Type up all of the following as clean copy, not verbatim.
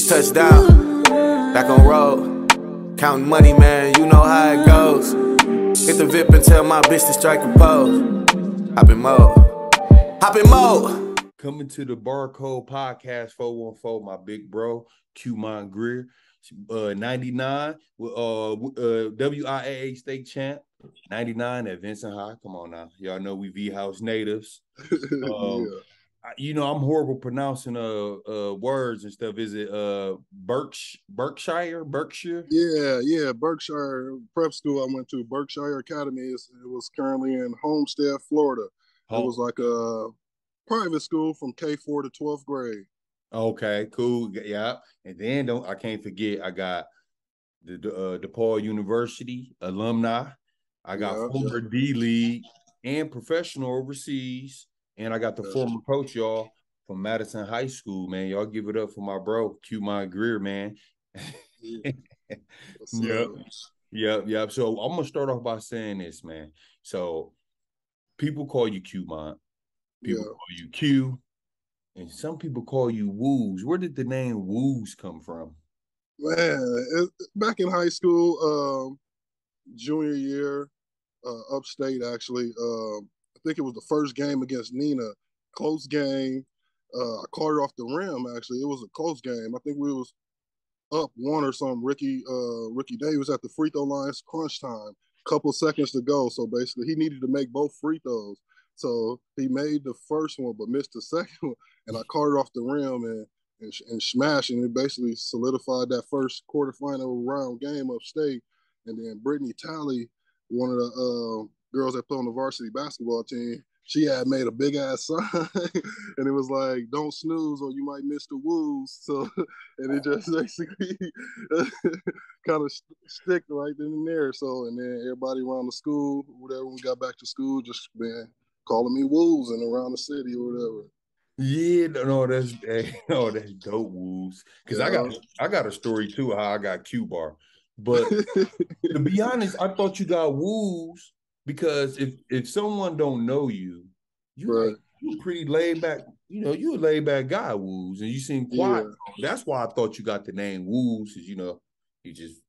Touchdown, back on road. Counting money, man, you know how it goes. Hit the VIP and tell my bitch to strike a pose. Hop in mode. Hop in mode. Coming to the Barcode Podcast 414, my big bro, Quemont Greer. 99, WIAA state champ. 99 at Vincent High. Come on now. Y'all know we V-House natives. Yeah. You know, I'm horrible pronouncing words and stuff. Is it Berkshire? Yeah, Berkshire prep school I went to, Berkshire Academy. It was currently in Homestead, Florida. It was like a private school from K4 to 12th grade. Okay, cool. Yeah. And then I can't forget, I got the Depaul University alumni. I got former D-League and professional overseas. And I got the former coach, y'all, from Madison High School, man. Y'all give it up for my bro, Quemont Greer, man. Yep. So I'm going to start off by saying this, man. So people call you Quemont. People call you Q. And some people call you Woos. Where did the name Woos come from? Man, back in high school, junior year, upstate, actually, I think it was the first game against Nina. Close game. I caught her off the rim, actually. It was a close game. I think we was up one or something. Ricky Davis at the free throw line, crunch time. Couple seconds to go. So basically, he needed to make both free throws. So he made the first one, but missed the second one. And I caught her off the rim and smashed, and it basically solidified that first quarterfinal round game upstate. And then Brittany Talley, one of the girls that played on the varsity basketball team, she had made a big ass sign, and it was like, "Don't snooze, or you might miss the woos." So, and it just basically kind of stick right in and there. So, and then everybody around the school, whatever, when we got back to school, just been calling me woos and around the city or whatever. Yeah, that's dope, Woos. Because I got a story too how I got Q bar, but to be honest, I thought you got Woos because if someone don't know you, you pretty laid back. You know, you a laid back guy, Woos, and you seem quiet. Yeah. That's why I thought you got the name Woos, is you just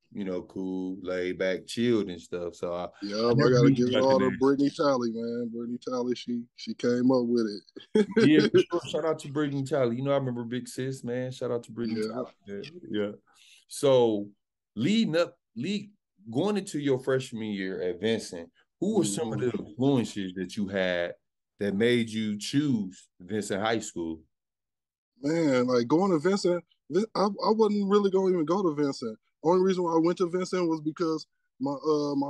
cool, laid back, chilled and stuff. So I gotta give it all to Brittany Talley, man. Brittany Talley, she came up with it. Yeah, for sure. Shout out to Brittany Talley. You know, I remember Big Sis, man. Shout out to Brittany Talley. Yeah. So going into your freshman year at Vincent, who were some of the influences that you had that made you choose Vincent High School? Man, like going to Vincent, I wasn't really going to even go to Vincent. Only reason why I went to Vincent was because my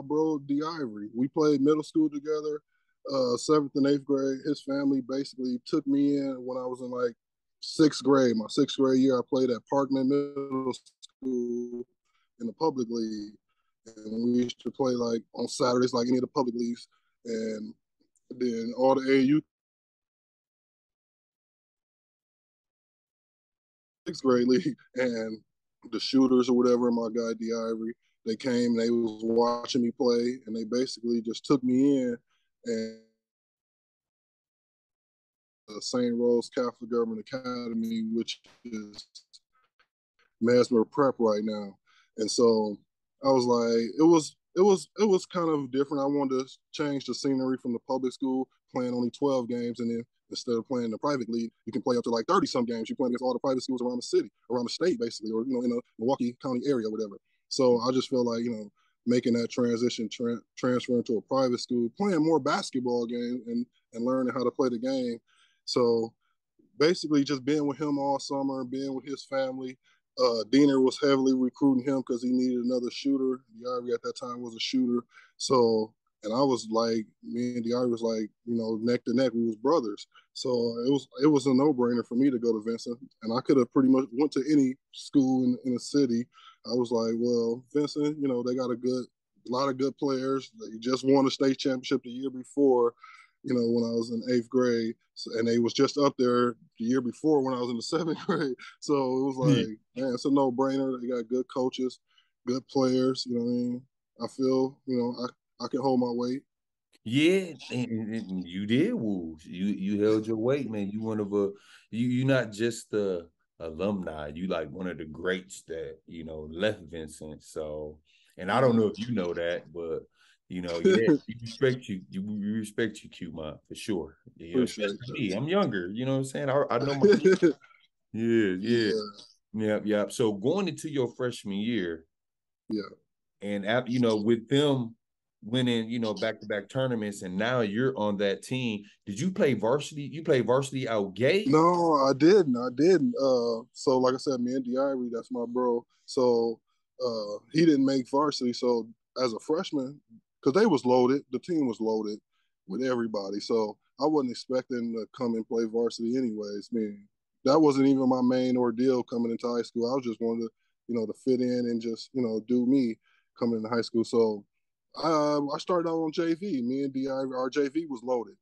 bro D. Ivory, we played middle school together, 7th and 8th grade. His family basically took me in when I was in like 6th grade. My 6th grade year, I played at Parkman Middle School in the public league. And we used to play like on Saturdays, like any of the public leagues. And then all the AAU 6th grade league, and the shooters or whatever, my guy D. Ivory, they came and they was watching me play, and they basically just took me in. And St. Rose Catholic Government Academy, which is Mesmer Prep right now. And so I was like, it was kind of different. I wanted to change the scenery from the public school, playing only 12 games, and then instead of playing the private league, you can play up to like 30-some games. You play against all the private schools around the city, around the state, basically, or, in the Milwaukee County area, whatever. So I just feel like, making that transition, transferring to a private school, playing more basketball games and learning how to play the game. So basically just being with him all summer, being with his family. Diener was heavily recruiting him because he needed another shooter. Diary at that time was a shooter. So, and I was like, me and Diary was like, neck to neck. We was brothers. So it was a no-brainer for me to go to Vincent. And I could have pretty much went to any school in the city. I was like, well, Vincent, they got a lot of good players. They just won a state championship the year before, when I was in 8th grade. So, and they was just up there the year before when I was in the 7th grade. So it was like, man, it's a no-brainer. They got good coaches, good players. You know what I mean? I feel, I can hold my weight. Yeah, and you did, Wolves. You held your weight, man. You one of you're not just the alumni. You like one of the greats that, left Vincent. So, and I don't know if you know that, but yeah, we respect you. We respect you, Quemont, for sure. Appreciate Especially that. me. I'm younger. You know what I'm saying? I know my yeah, yeah. Yeah, Yep, yep. So going into your freshman year, yeah. and with them winning, back-to-back tournaments, and now you're on that team. Did you play varsity? You played varsity out gate? No, I didn't. I didn't. So like I said, me and Diary, that's my bro. So he didn't make varsity. So as a freshman, because they was loaded, the team was loaded with everybody. So I wasn't expecting to come and play varsity anyways. I mean, that wasn't even my main ordeal coming into high school. I was just wanted to, to fit in and just, do me coming into high school. So I started out on JV. Me and Diary, our JV was loaded.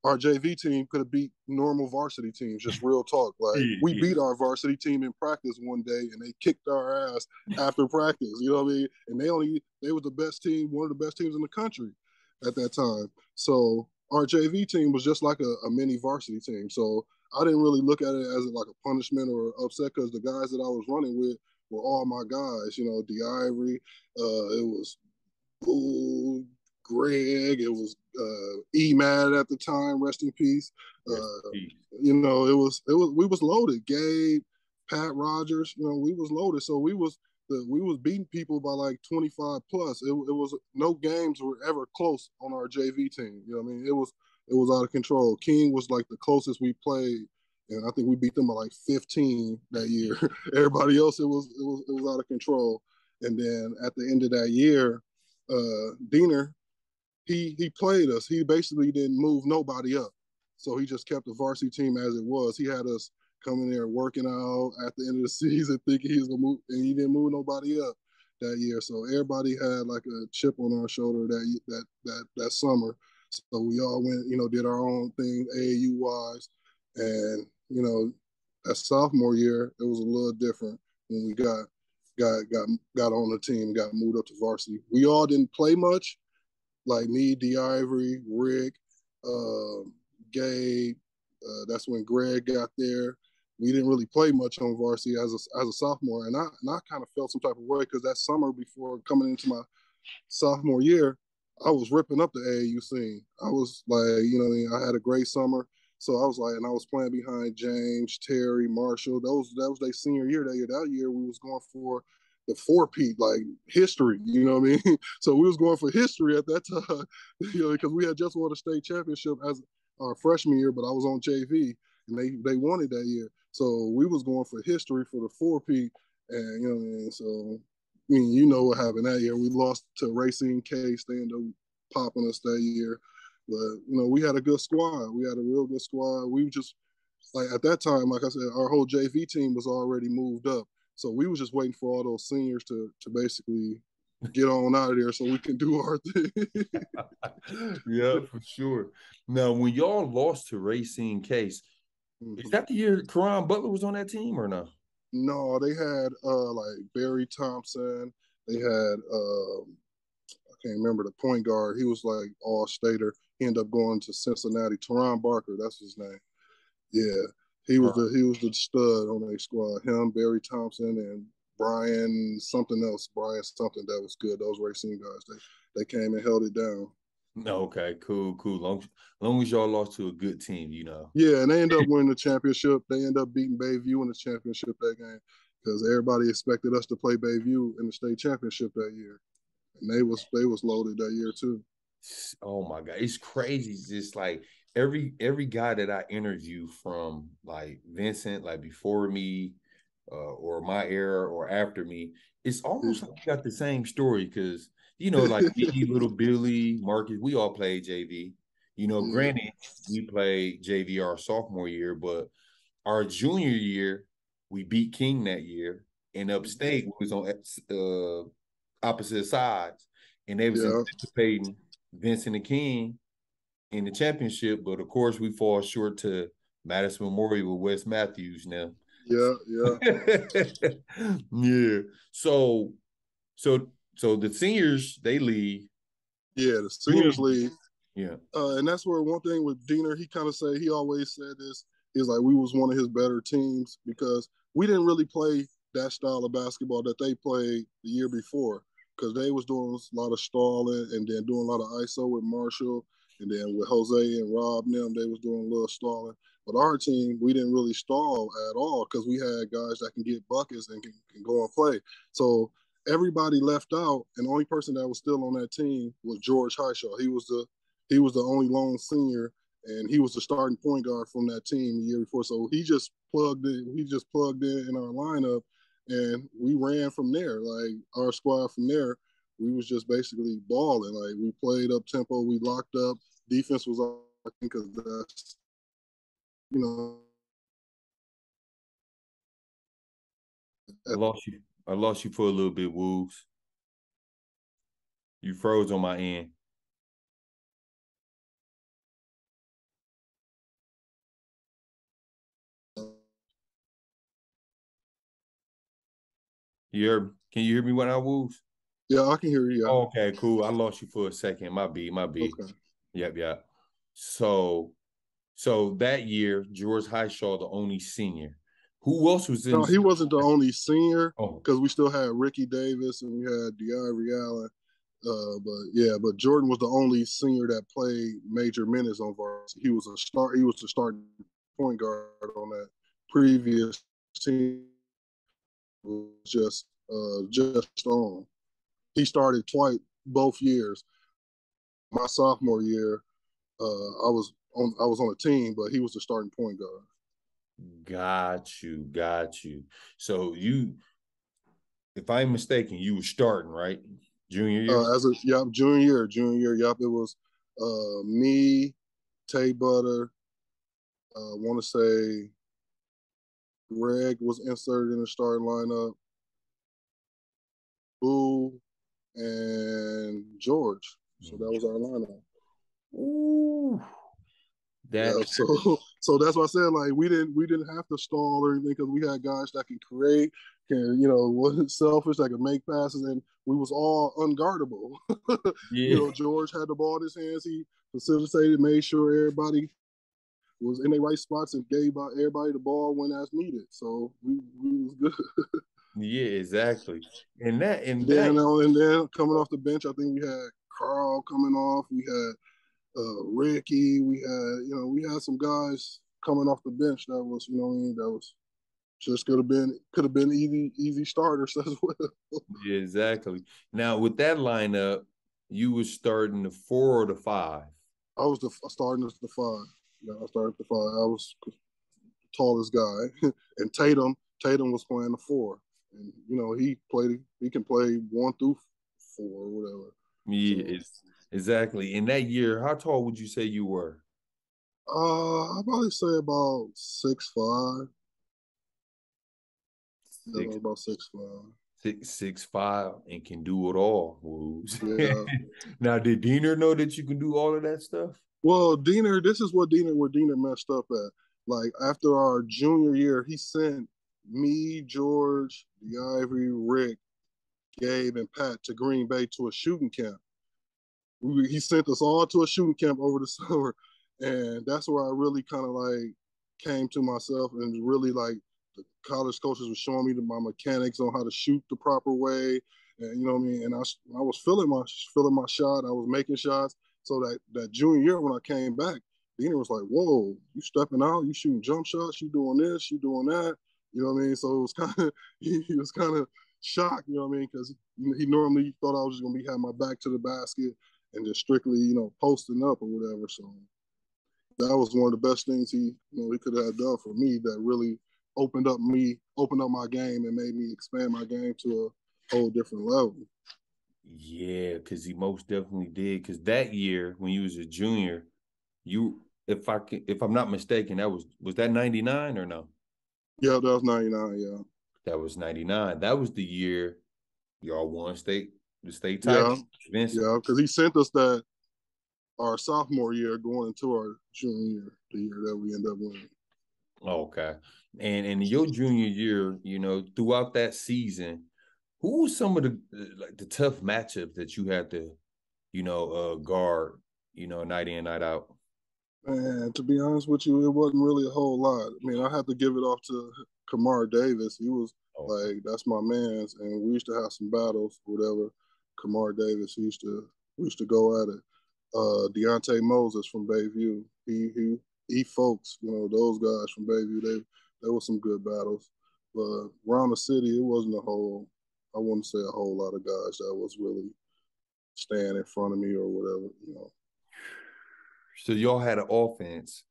Our JV team could have beat normal varsity teams, just real talk. Like we beat our varsity team in practice one day and they kicked our ass after practice. You know what I mean? And they were the best team, one of the best teams in the country at that time. So our JV team was just like a mini varsity team. So I didn't really look at it as like a punishment or upset because the guys that I was running with were all my guys. D Ivory, it was Bull, Greg. It was Mad at the time. Rest in peace. Rest in peace. We was loaded. Gabe, Pat Rogers. We was loaded. So we was beating people by like 25 plus. It was no games were ever close on our JV team. You know what I mean? It was out of control. King was like the closest we played. And I think we beat them by like 15 that year. Everybody else, it was out of control. And then at the end of that year, Diener, he played us. He basically didn't move nobody up. So he just kept the varsity team as it was. He had us coming there working out at the end of the season thinking he was gonna move, and he didn't move nobody up that year. So everybody had like a chip on our shoulder that summer. So we all went, did our own thing AAU wise. And, that sophomore year, it was a little different when we got on the team, got moved up to varsity. We all didn't play much, like me, D. Ivory, Rick, Gabe. That's when Greg got there. We didn't really play much on varsity as a sophomore, and I kind of felt some type of way because that summer before coming into my sophomore year, I was ripping up the AAU scene. I was like, I had a great summer. So I was like, and I was playing behind James, Terry, Marshall. That was their senior year. That year we was going for the four-peat, like history. You know what I mean? So we was going for history at that time, because we had just won a state championship as our freshman year, but I was on JV and they won it that year. So we was going for history for the four-peat, and you know what I mean. So you know what happened that year. We lost to Racing Case. They ended up popping us that year. But, we had a good squad. We had a real good squad. We just, like, at that time, like I said, our whole JV team was already moved up. So we was just waiting for all those seniors to basically get on out of there so we can do our thing. Yeah, for sure. Now, when y'all lost to Racing Case, is that the year Karan Butler was on that team or no? No, they had like Barry Thompson. They had I can't remember the point guard. He was like all stater. He ended up going to Cincinnati. Teron Barker, that's his name. Yeah, he was the stud on their squad. Him, Barry Thompson, and Brian something else. Brian something that was good. Those Racing guys, they came and held it down. Okay, cool. Long as y'all lost to a good team, Yeah, and they ended up winning the championship. They ended up beating Bayview in the championship that game because everybody expected us to play Bayview in the state championship that year, and they was loaded that year too. Oh my God, it's crazy. It's just like every guy that I interview from like Vincent, like before me, or my era or after me, it's almost like we got the same story because like me, little Billy, Marcus, we all played JV. Granted, we played JV our sophomore year, but our junior year, we beat King that year. And upstate, we was on opposite sides, and they was anticipating Vincent and King in the championship, but of course we fall short to Madison Memorial with Wes Matthews now. Yeah. Yeah. So the seniors, they leave. Yeah, the seniors leave. Yeah. And that's where one thing with Diener, he always said this. He's like, we was one of his better teams because we didn't really play that style of basketball that they played the year before because they was doing a lot of stalling and then doing a lot of ISO with Marshall and then with Jose and Rob and them, they was doing a little stalling. But our team, we didn't really stall at all because we had guys that can get buckets and can go and play. So everybody left out, and the only person that was still on that team was George Highshaw. He was the only lone senior, and he was the starting point guard from that team the year before. So he just plugged in. He just plugged in our lineup, and we ran from there. Like our squad from there, we was just basically balling. Like we played up tempo, we locked up. Defense was our thing because that's you know. I lost you for a little bit, Wolves. You froze on my end. Can you hear me when I Wolves? Yeah, I can hear you. Yeah. Oh, okay, cool. I lost you for a second. My B. Okay. Yep. So that year, George Highshaw, the only senior. Who else was in? No, he wasn't the only senior Oh, because we still had Ricky Davis and we had DeIvory Allen. But Jordan was the only senior that played major minutes on varsity. He was the starting point guard on that previous team. Was just on. He started twice both years. My sophomore year, I was on a team, but he was the starting point guard. got you. So if I'm mistaken, you were starting, right? Junior year? Junior year, yep. It was me, Tay Butter. Want to say Greg was inserted in the starting lineup. Boo and George. So that was our lineup. Ooh. Yeah, so that's why I said like we didn't have to stall or anything because we had guys that can create, wasn't selfish, that could make passes, and we was all unguardable. Yeah. George had the ball in his hands. He facilitated, made sure everybody was in their right spots and gave everybody the ball when as needed. So we was good. Yeah, exactly. And that And then coming off the bench, I think we had Carl coming off. We had Ricky. We had some guys coming off the bench that was, that was just could have been easy starters as well. yeah, exactly. Now with that lineup, you was starting the 4 or the 5. I was starting as the 5. Yeah, I started the 5. I was the tallest guy, and Tatum was playing the 4, and he can play 1 through 4 or whatever. Yeah, So, exactly. In that year, how tall would you say you were? I'd probably say about 6'5". Yeah, Six, about 6'5". 6'5", and can do it all. Wolves. Yeah. Now, did Diener know that you can do all of that stuff? Well, this is where Diener messed up at. Like after our junior year, he sent me, George, DeIvory, Rick, Gabe, and Pat to Green Bay to a shooting camp. He sent us all to a shooting camp over the summer, and that's where I really kind of like came to myself and really like the college coaches were showing me my mechanics on how to shoot the proper way, and you know what I mean. And I was feeling my shot. I was making shots. So that junior year when I came back, Diener was like, "Whoa, you stepping out? You shooting jump shots? You doing this? You doing that?" You know what I mean? So it was kind of he was kind of shocked. You know what I mean? Because he normally thought I was just gonna be having my back to the basket and just strictly, posting up or whatever. So that was one of the best things he could have done for me that really opened up my game and made me expand my game to a whole different level. Yeah, because he most definitely did. Because that year, when you was a junior, if I'm not mistaken, was that 99 or no? Yeah, that was 99. Yeah, That was 99. That was the year y'all won the state yeah, title. Vincent. yeah. Because he sent us that our sophomore year going into our junior year, the year that we end up winning. Okay. And in your junior year, throughout that season, who was some of the tough matchups that you had to, guard, night in, night out? Man, to be honest with you, it wasn't really a whole lot. I mean, I have to give it off to Kamar Davis. He was Oh, like, that's my man's, and we used to have some battles, whatever. Kamar Davis, we used to go at it. Deontay Moses from Bayview, he folks, those guys from Bayview, there were some good battles. But around the city, it wasn't I wouldn't say a whole lot of guys that was really staying in front of me or whatever. so y'all had an offense.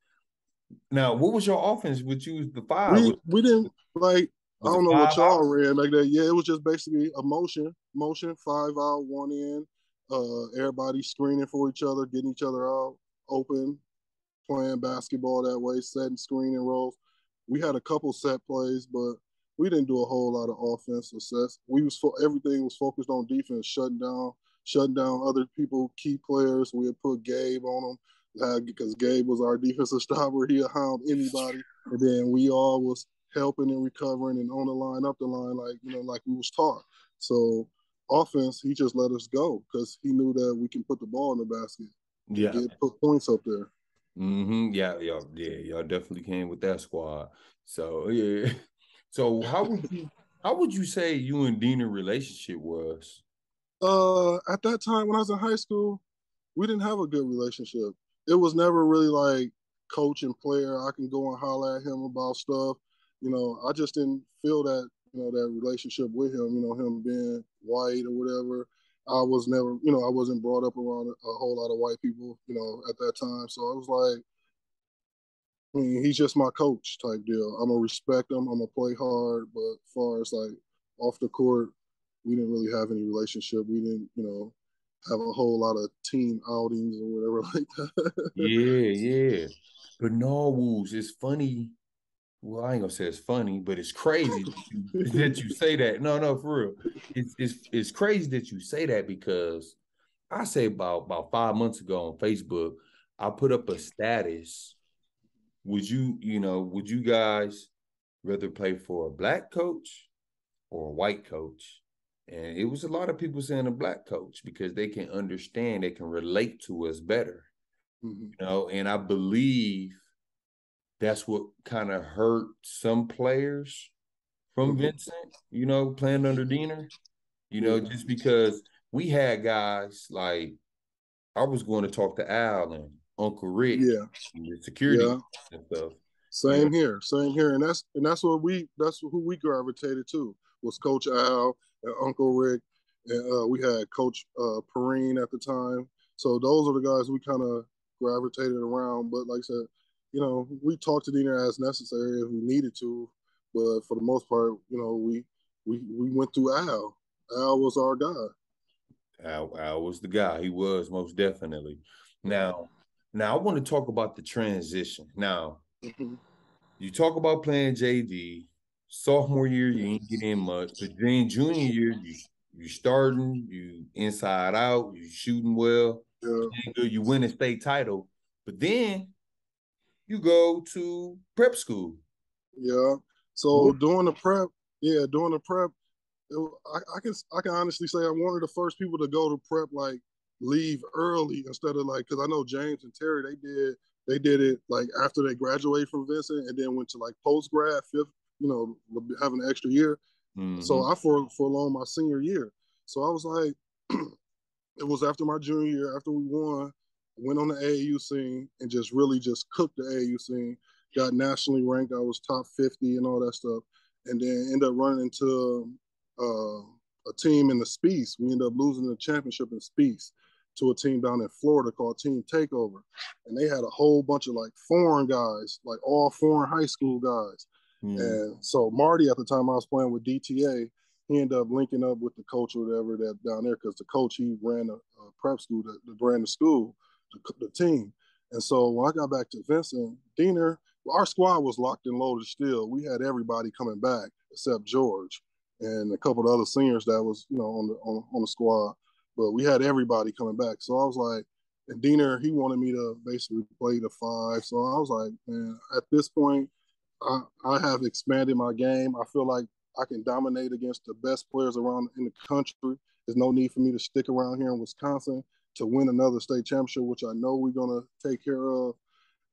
Now, what was your offense? Would you use the five? We didn't like. I Was it don't know what 5 out? y'all ran back there. Yeah, it was just basically a motion, 5 out, one in. Everybody screening for each other, getting each other out, open, playing basketball that way, setting screening roles. We had a couple set plays, but we didn't do a whole lot of offensive sets. Everything was focused on defense, shutting down other people, key players. We had put Gabe on them because Gabe was our defensive stopper. He'd hound anybody, and then we all was helping and recovering and on the line, up the line, like we was taught. So offense, he just let us go because he knew that we can put the ball in the basket and Yeah. get put points up there. Yeah, y'all definitely came with that squad. So yeah. So how would you say you and Dina relationship was? At that time when I was in high school, we didn't have a good relationship. It was never really like coach and player. I can go and holler at him about stuff. I just didn't feel that relationship with him, him being white or whatever. I was never, I wasn't brought up around a whole lot of white people, at that time. So I was like, I mean, he's just my coach type deal. I'm gonna respect him. I'm gonna play hard, but as far as like off the court, we didn't really have any relationship. We didn't, have a whole lot of team outings or whatever like that. Yeah, yeah. But no, Woos, it's funny. Well, I ain't gonna say it's funny, but it's crazy that you say that. No, no, for real. It's crazy that you say that because I say about 5 months ago on Facebook, I put up a status. Would you guys rather play for a black coach or a white coach? And it was a lot of people saying a black coach because they can understand, they can relate to us better, Mhm. and I believe that's what kind of hurt some players from Mhm. Vincent, playing under Diener, Yeah, just because we had guys like I was going to talk to Al and Uncle Rick, yeah, and the security yeah. guys and stuff. You know, Same here, and that's who we gravitated to was Coach Al and Uncle Rick, and we had Coach Perrine at the time. So those are the guys we kind of gravitated around. But like I said, we talked to Diener as necessary if we needed to, but for the most part, we went through Al. Al was our guy. Al was the guy. He was most definitely. Yeah. Now I want to talk about the transition. Now, Mhm. you talk about playing JV. Sophomore year, you ain't get in much, but then junior year, you starting, you inside out, you shooting well, Yeah. playing good, you win a state title. But then you go to prep school. Yeah. So What? doing the prep, I can honestly say I'm one of the first people to go to prep like leave early instead of like because I know James and Terry they did it like after they graduated from Vincent and then went to like post grad fifth, having an extra year. So Mm-hmm. I forlonged my senior year. So I was like, it was after my junior year, after we won, went on the AAU scene and just really just cooked the AAU scene. Got nationally ranked. I was top 50 and all that stuff. And then ended up running into a team in the Spiece. We ended up losing the championship in Spiece to a team down in Florida called Team Takeover. And they had a whole bunch of like foreign guys, like all foreign high school guys. Mm-hmm. And so Marty, at the time I was playing with DTA, he ended up linking up with the coach or whatever that down there because the coach he ran a prep school that ran the school, the team. And so when I got back to Vincent Diener, our squad was locked and loaded still. We had everybody coming back except George and a couple of other seniors that was on the squad, but we had everybody coming back. So I was like, and Diener he wanted me to basically play the five. So I was like, man, at this point, I have expanded my game. I feel like I can dominate against the best players around in the country. There's no need for me to stick around here in Wisconsin to win another state championship, which I know we're going to take care of.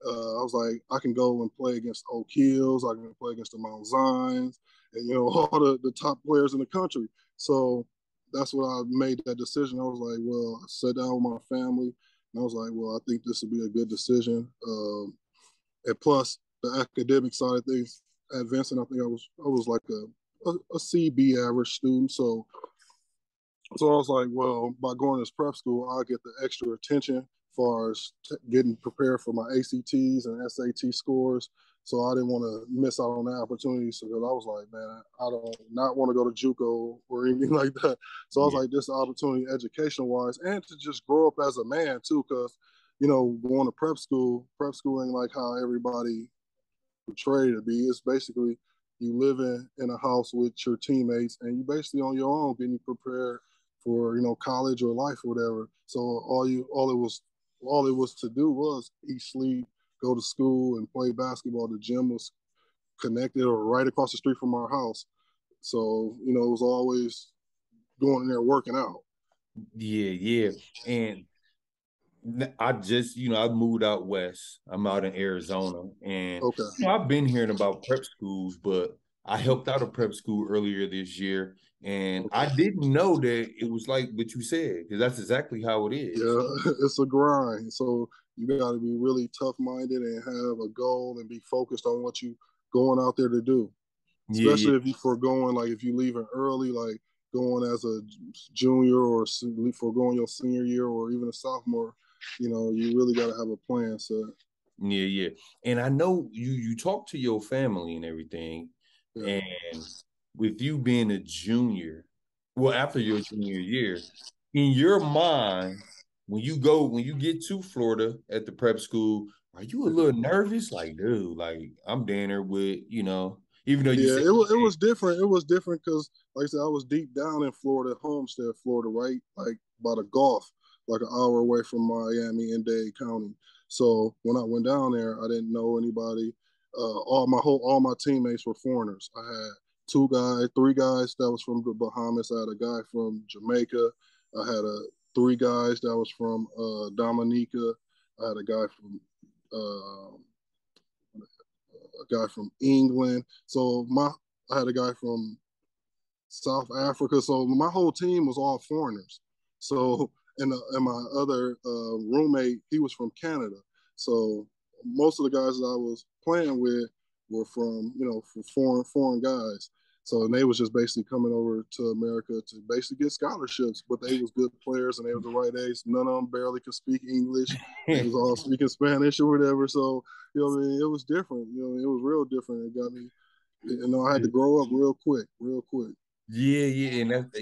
I was like, I can go and play against Oak Hills. I can play against the Mount Zions and, all the top players in the country. So that's what I made that decision. I was like, well, I sat down with my family and I was like, well, I think this would be a good decision. And plus the academic side of things at Vincent, I think I was like a CB average student. So I was like, well, by going to this prep school, I'll get the extra attention as far as getting prepared for my ACTs and SAT scores. So I didn't want to miss out on that opportunity. So I was like, man, I don't not want to go to JUCO or anything like that. So I was like, this opportunity education wise and to just grow up as a man too, because, going to prep school ain't like how everybody portrayed to be. It's basically you living in a house with your teammates and you basically on your own getting prepared for college or life or whatever. So all it was to do was eat, sleep, go to school, and play basketball. The gym was connected or right across the street from our house. So it was always going in there working out. Yeah. And I just, I moved out west. I'm out in Arizona, and Okay. I've been hearing about prep schools, but I helped out a prep school earlier this year, and I didn't know that it was like what you said, because that's exactly how it is. Yeah, it's a grind. So you got to be really tough-minded and have a goal and be focused on what you going out there to do. Especially if you foregoing, like if you leaving early, like going as a junior or foregoing your senior year or even a sophomore, you really got to have a plan. So Yeah. And I know you talk to your family and everything, yeah. and with you being a junior, well, after your junior year, in your mind, when you get to Florida at the prep school, are you a little nervous? Like, dude, like I'm down there with, even though you Yeah, said it was different. It was different because, like I said, I was deep down in Florida, Homestead, Florida, right, like by the Gulf, like an hour away from Miami and Dade County. So when I went down there, I didn't know anybody. All my teammates were foreigners. I had three guys that was from the Bahamas. I had a guy from Jamaica. I had three guys that was from Dominica. I had a guy from England. So I had a guy from South Africa. So my whole team was all foreigners. So and my other roommate, he was from Canada. So most of the guys that I was playing with were from foreign guys. So they was just basically coming over to America to basically get scholarships, but they was good players and they was the right age. None of them barely could speak English. They was all speaking Spanish or whatever. So what I mean, it was different. It was real different. It got me. I had to grow up real quick. Yeah, and that's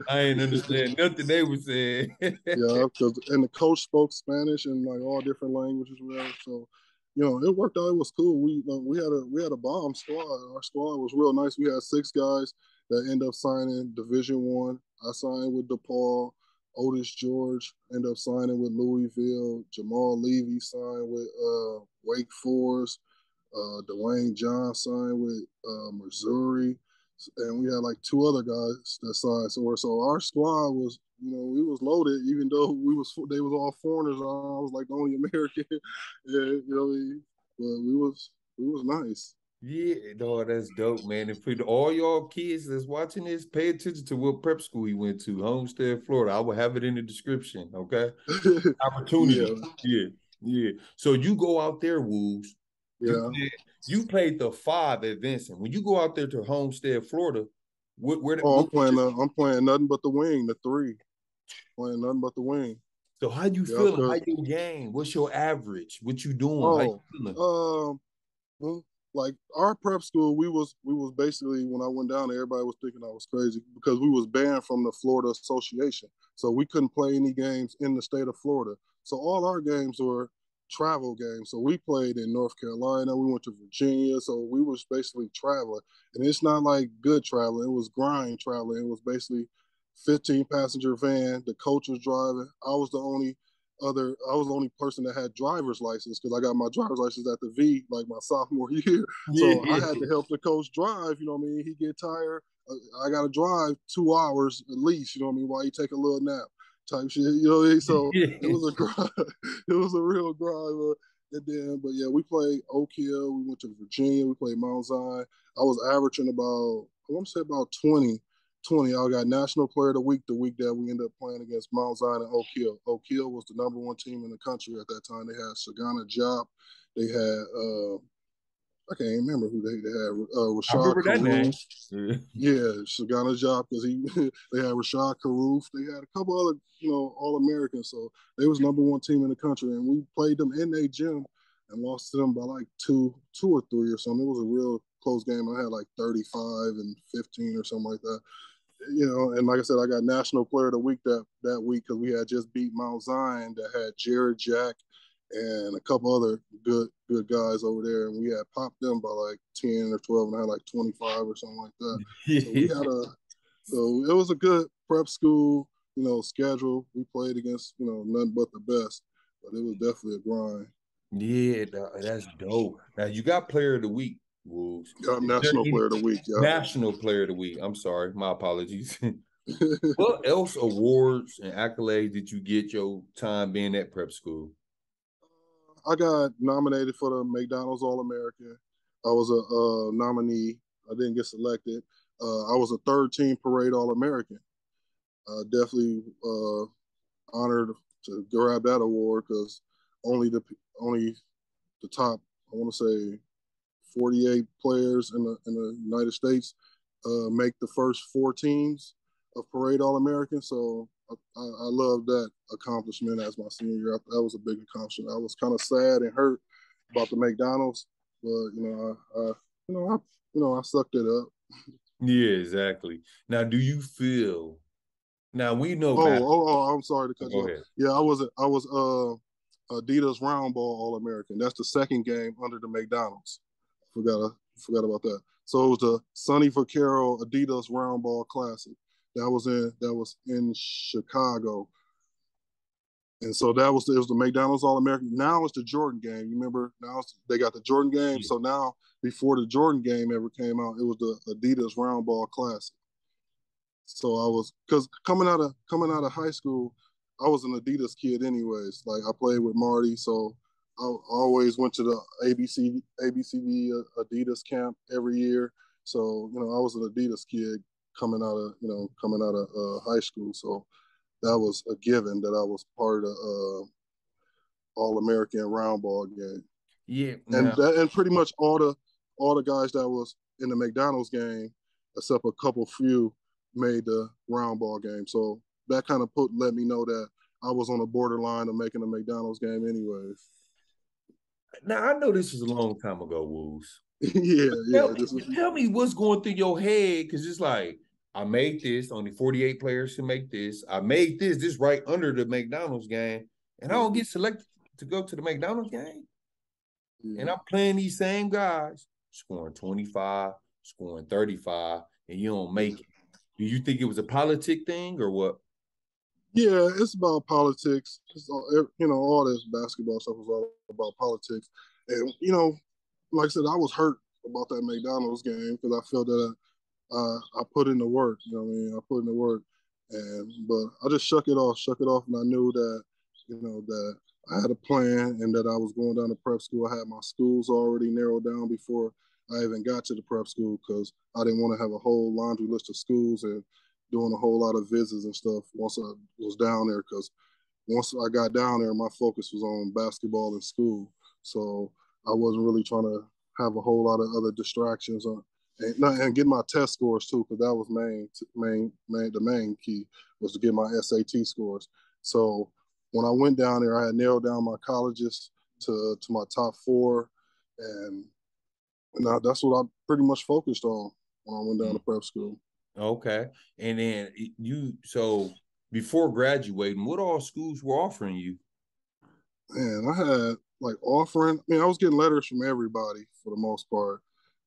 I ain't understand nothing they were saying. Yeah, and the coach spoke Spanish and like all different languages, whatever. So, it worked out. It was cool. We had a bomb squad. Our squad was real nice. We had 6 guys that end up signing Division One. I signed with Depaul. Otis George ended up signing with Louisville. Jamal Levy signed with Wake Forest. Dwayne John signed with Missouri, and we had like 2 other guys that signed. So our squad was, we was loaded, even though they was all foreigners. I was like the only American, and, but we was nice. Yeah, no, that's dope, man. And for all y'all kids that's watching this, pay attention to what prep school he went to, Homestead, Florida. I will have it in the description, okay? Opportunity. Yeah. So you go out there, Woos. Yeah. You played the 5 at Vincent. When you go out there to Homestead, Florida, I'm playing nothing but the wing, the 3. Playing nothing but the wing. So how you feeling? How your game? What's your average? What you doing? How you feeling? Like our prep school, we was basically, when I went down there, everybody was thinking I was crazy because we was banned from the Florida Association, so we couldn't play any games in the state of Florida. So all our games were travel games. So we played in North Carolina, we went to Virginia, so we was basically traveling. And it's not like good traveling; it was grind traveling. It was basically 15-passenger van. The coach was driving. I was the only person that had driver's license because I got my driver's license at the V like my sophomore year. So I had to help the coach drive, you know what I mean? He get tired. I got to drive 2 hours at least, you know what I mean, while he take a little nap. type shit. You know what I mean? So it was a grind. It was a real grind. But yeah, we played Oak Hill. We went to Virginia. We played Mount Zion. I was averaging about, I want to say about 20. I got National Player of the week that we ended up playing against Mount Zion and Oak Hill. Oak Hill was the #1 team in the country at that time. They had Sagana Diop. They had, I can't even remember who they had. I Rashad remember that name. Caruth. Yeah, Sagana Diop, because they had Rashad Caruth. They had a couple other, All-Americans. So they was #1 team in the country, and we played them in their gym and lost to them by like two or three or something. It was a real close game. I had like 35 and 15 or something like that. And like I said, I got National Player of the Week that week because we had just beat Mount Zion that had Jared Jack and a couple other good guys over there, and we had popped them by like 10 or 12 and I had like 25 or something like that. So it was a good prep school, schedule. We played against, nothing but the best, but it was definitely a grind. Yeah, that's dope. Now you got Player of the Week, Wolves. National Player of the Week, yeah. National Player of the Week. I'm sorry, my apologies. What else awards and accolades did you get your time being at prep school? I got nominated for the McDonald's All-American. I was a nominee. I didn't get selected. I was a third-team parade All-American. Definitely honored to grab that award because only the top, I want to say, 48 players in the United States make the first 4 teams of parade All-American. So I love that accomplishment as my senior year. That was a big accomplishment. I was kind of sad and hurt about the McDonald's, but I sucked it up. Yeah, exactly. Now, do you feel? Now we know. I'm sorry to cut you off. Ahead. Yeah, I was Adidas Round Ball All-American. That's the second game under the McDonald's. Forgot about that. So it was the Sonny Vaccaro Adidas Round Ball Classic. That was in Chicago. And so it was the McDonald's All-American. Now it's the Jordan game. You remember? Now they got the Jordan game. Yeah. So now, before the Jordan game ever came out, it was the Adidas Round Ball Classic. So because coming out of high school, I was an Adidas kid anyways. Like I played with Marty, so I always went to the ABCD Adidas camp every year. So I was an Adidas kid coming out of high school. So that was a given that I was part of the All-American round ball game. Yeah, and pretty much all the guys that was in the McDonald's game, except a couple few, made the round ball game. So that kind of let me know that I was on the borderline of making a McDonald's game anyways. Now, I know this was a long time ago, Woos. yeah. Tell me what's going through your head, because it's like, I made this, only 48 players can make this. I made this right under the McDonald's game, and I don't get selected to go to the McDonald's game. Yeah. And I'm playing these same guys, scoring 25, scoring 35, and you don't make it. Do you think it was a politic thing or what? Yeah, it's about politics. It's all this basketball stuff was all about politics. And, like I said, I was hurt about that McDonald's game because I felt that I put in the work. You know what I mean? I put in the work. But I just shook it off, and I knew that, that I had a plan and that I was going down to prep school. I had my schools already narrowed down before I even got to the prep school because I didn't want to have a whole laundry list of schools and doing a whole lot of visits and stuff once I was down there, because once I got down there, my focus was on basketball and school. So I wasn't really trying to have a whole lot of other distractions and get my test scores too, because that was the main key was to get my SAT scores. So when I went down there, I had narrowed down my colleges to my top 4, and that's what I pretty much focused on when I went down to prep school. Okay. And then so before graduating, what all schools were offering you? Man, I had I was getting letters from everybody for the most part.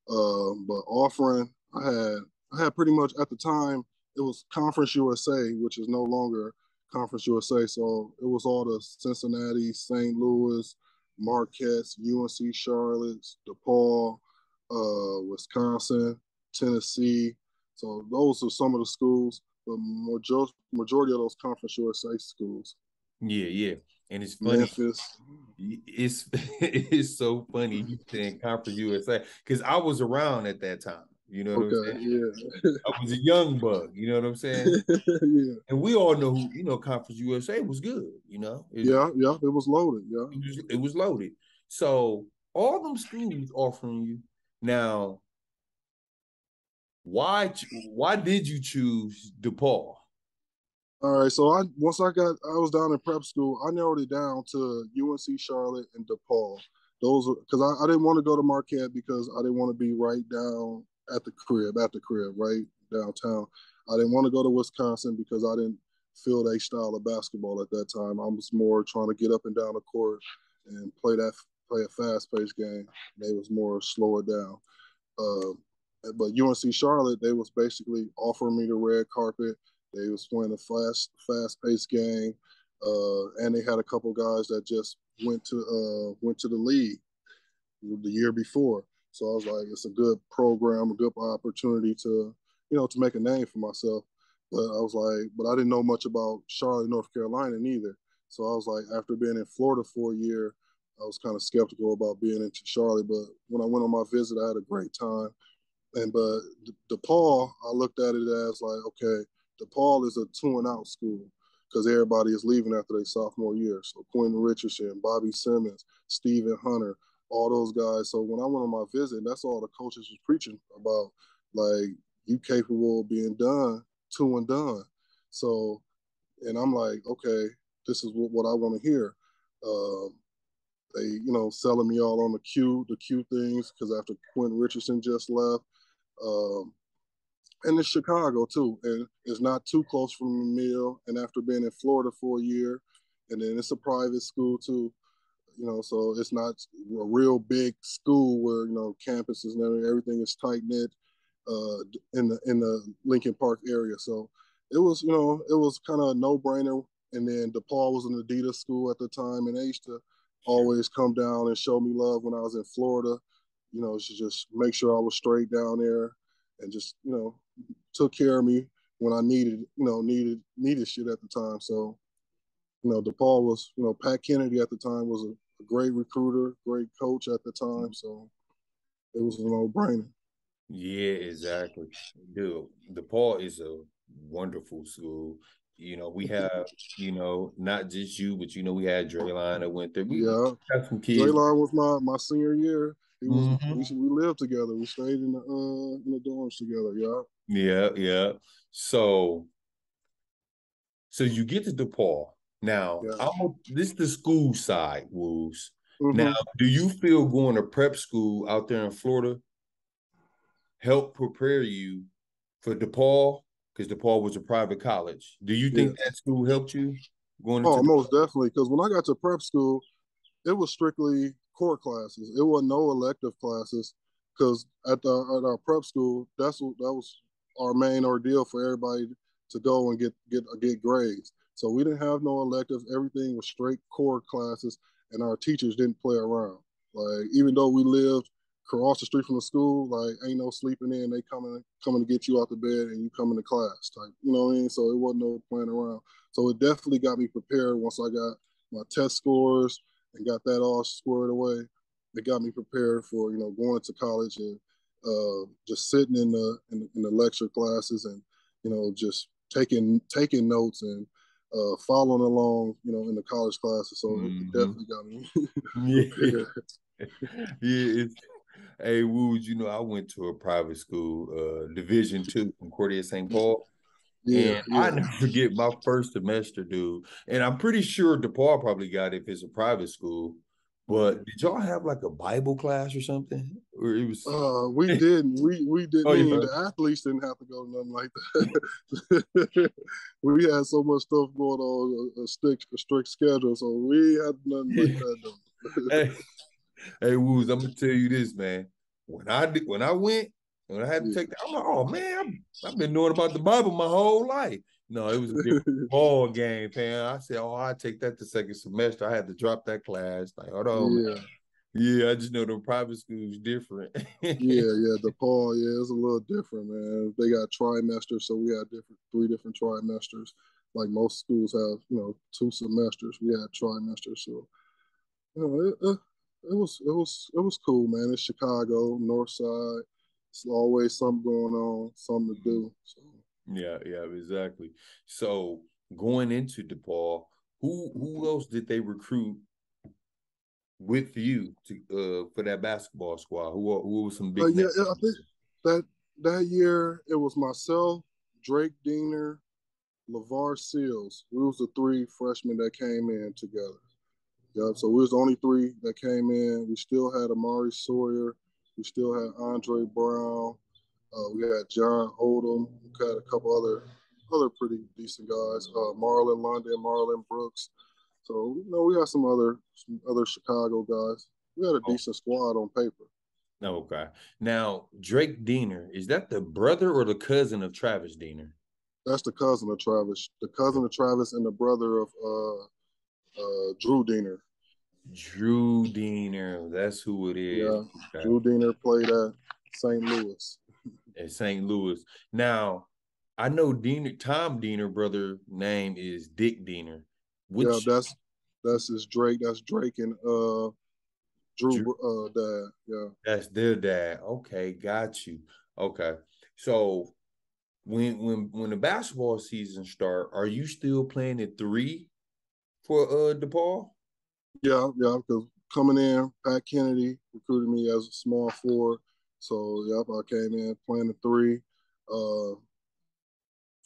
But offering, I had pretty much at the time, it was Conference USA, which is no longer Conference USA. So it was all the Cincinnati, St. Louis, Marquette, UNC Charlotte, DePaul, Wisconsin, Tennessee. So those are some of the schools. but majority of those Conference USA schools. Yeah. And it's funny. Memphis. It's so funny you saying Conference USA because I was around at that time. You know what I'm saying? Yeah. I was a young bug. You know what I'm saying? Yeah. And we all know who, Conference USA was good. Yeah, it was loaded. Yeah, it was loaded. So all them schools offering you now. Why did you choose DePaul? All right, so once I was down in prep school, I narrowed it down to UNC Charlotte and DePaul. Those because I didn't want to go to Marquette because I didn't want to be right down at the crib, right downtown. I didn't want to go to Wisconsin because I didn't feel their style of basketball at that time. I was more trying to get up and down the court and play a fast-paced game. They was more slow it down. But UNC Charlotte, they was basically offering me the red carpet. They was playing a fast-paced game, and they had a couple guys that just went to the league the year before. So I was like, it's a good program, a good opportunity to make a name for myself. But I was like, but I didn't know much about Charlotte, North Carolina, neither. So I was like, after being in Florida for a year, I was kind of skeptical about being into Charlotte. But when I went on my visit, I had a great time. But DePaul, I looked at it as like, okay, DePaul is a 2-and-out school because everybody is leaving after their sophomore year. So Quentin Richardson, Bobby Simmons, Stephen Hunter, all those guys. So when I went on my visit, that's all the coaches was preaching about, like, you capable of being done, 2 and done. So, and I'm like, okay, this is what I want to hear. They, selling me all on the Q things because after Quentin Richardson just left, and it's Chicago too, and it's not too close from the mill. And after being in Florida for a year, and then it's a private school too, so it's not a real big school where campuses and everything is tight knit in the Lincoln Park area. So it was kind of a no brainer. And then DePaul was an Adidas school at the time, and they used to always come down and show me love when I was in Florida. To just make sure I was straight down there, and just took care of me when I needed shit at the time. So DePaul was Pat Kennedy at the time was a great recruiter, great coach at the time. So it was a no-brainer. Yeah, exactly. Dude, DePaul is a wonderful school. We have, not just you, but we had Draylon that went there. We had some kids. Draylon was my senior year. He was we lived together. We stayed in the dorms together. Yeah. So you get to DePaul. Now, this is the school side, Woos. Now, do you feel going to prep school out there in Florida help prepare you for DePaul? Because DePaul was a private college. Do you think that school helped you going into most definitely. Because when I got to prep school, it was strictly core classes. It wasn't no elective classes. Because at our prep school, that was our main ordeal for everybody to go and get grades. So we didn't have no electives. Everything was straight core classes, and our teachers didn't play around. Like, even though we lived across the street from the school, like, ain't no sleeping in. They coming to get you out the bed and you coming to class type. You know what I mean? So it wasn't no playing around. So it definitely got me prepared once I got my test scores and got that all squared away. It got me prepared for going to college and just sitting in the lecture classes and just taking notes and following along in the college classes. So it definitely got me prepared. Hey, Woods, I went to a private school, Division II from Cordia St. Paul. And I never forget my first semester, dude. And I'm pretty sure DePaul probably got it if it's a private school. But did y'all have like a Bible class or something? Or it was we didn't. We didn't. The athletes didn't have to go to nothing like that. We had so much stuff going on, a strict schedule, so we had nothing like that. Hey, Woos, I'm gonna tell you this, man. When I had to take that, I'm like, oh man, I've been knowing about the Bible my whole life. No, it was a different ball game, man. I said, I take that the second semester. I had to drop that class. Like, hold on, man. Yeah, I just know the private schools different. Yeah, DePaul, yeah, it's a little different, man. They got trimesters, so we had three different trimesters. Like most schools have, 2 semesters. We had trimesters, so it was cool, man. It's Chicago, North Side. It's always something going on, something to do. So Yeah, exactly. So going into DePaul, who else did they recruit with you to for that basketball squad? Who were some big yeah, names? I think that year it was myself, Drake Diener, LeVar Seals. We was the three freshmen that came in together. Yep. So we was the only three that came in. We still had Amari Sawyer. We still had Andre Brown. We had John Odom. We had a couple other pretty decent guys. Marlon London, Marlon Brooks. So we had some other Chicago guys. We had a Oh, decent squad on paper. okay. Now Drake Diener, is that the brother or the cousin of Travis Diener? That's the cousin of Travis. The cousin of Travis and the brother of Drew Diener. Drew Diener, that's who it is. Yeah, Okay. Drew Diener played at St. Louis. At St. Louis. Now, I know Tom Diener brother name is Dick Diener. Yeah, Which that's his Drake. That's Drake and Drew Drew, dad. Yeah. that's their dad. Okay, got you. Okay. So when the basketball season start, are you still playing at 3 for DePaul? Yeah. Because coming in, Pat Kennedy recruited me as a small forward. So yep, I came in playing the three. Uh,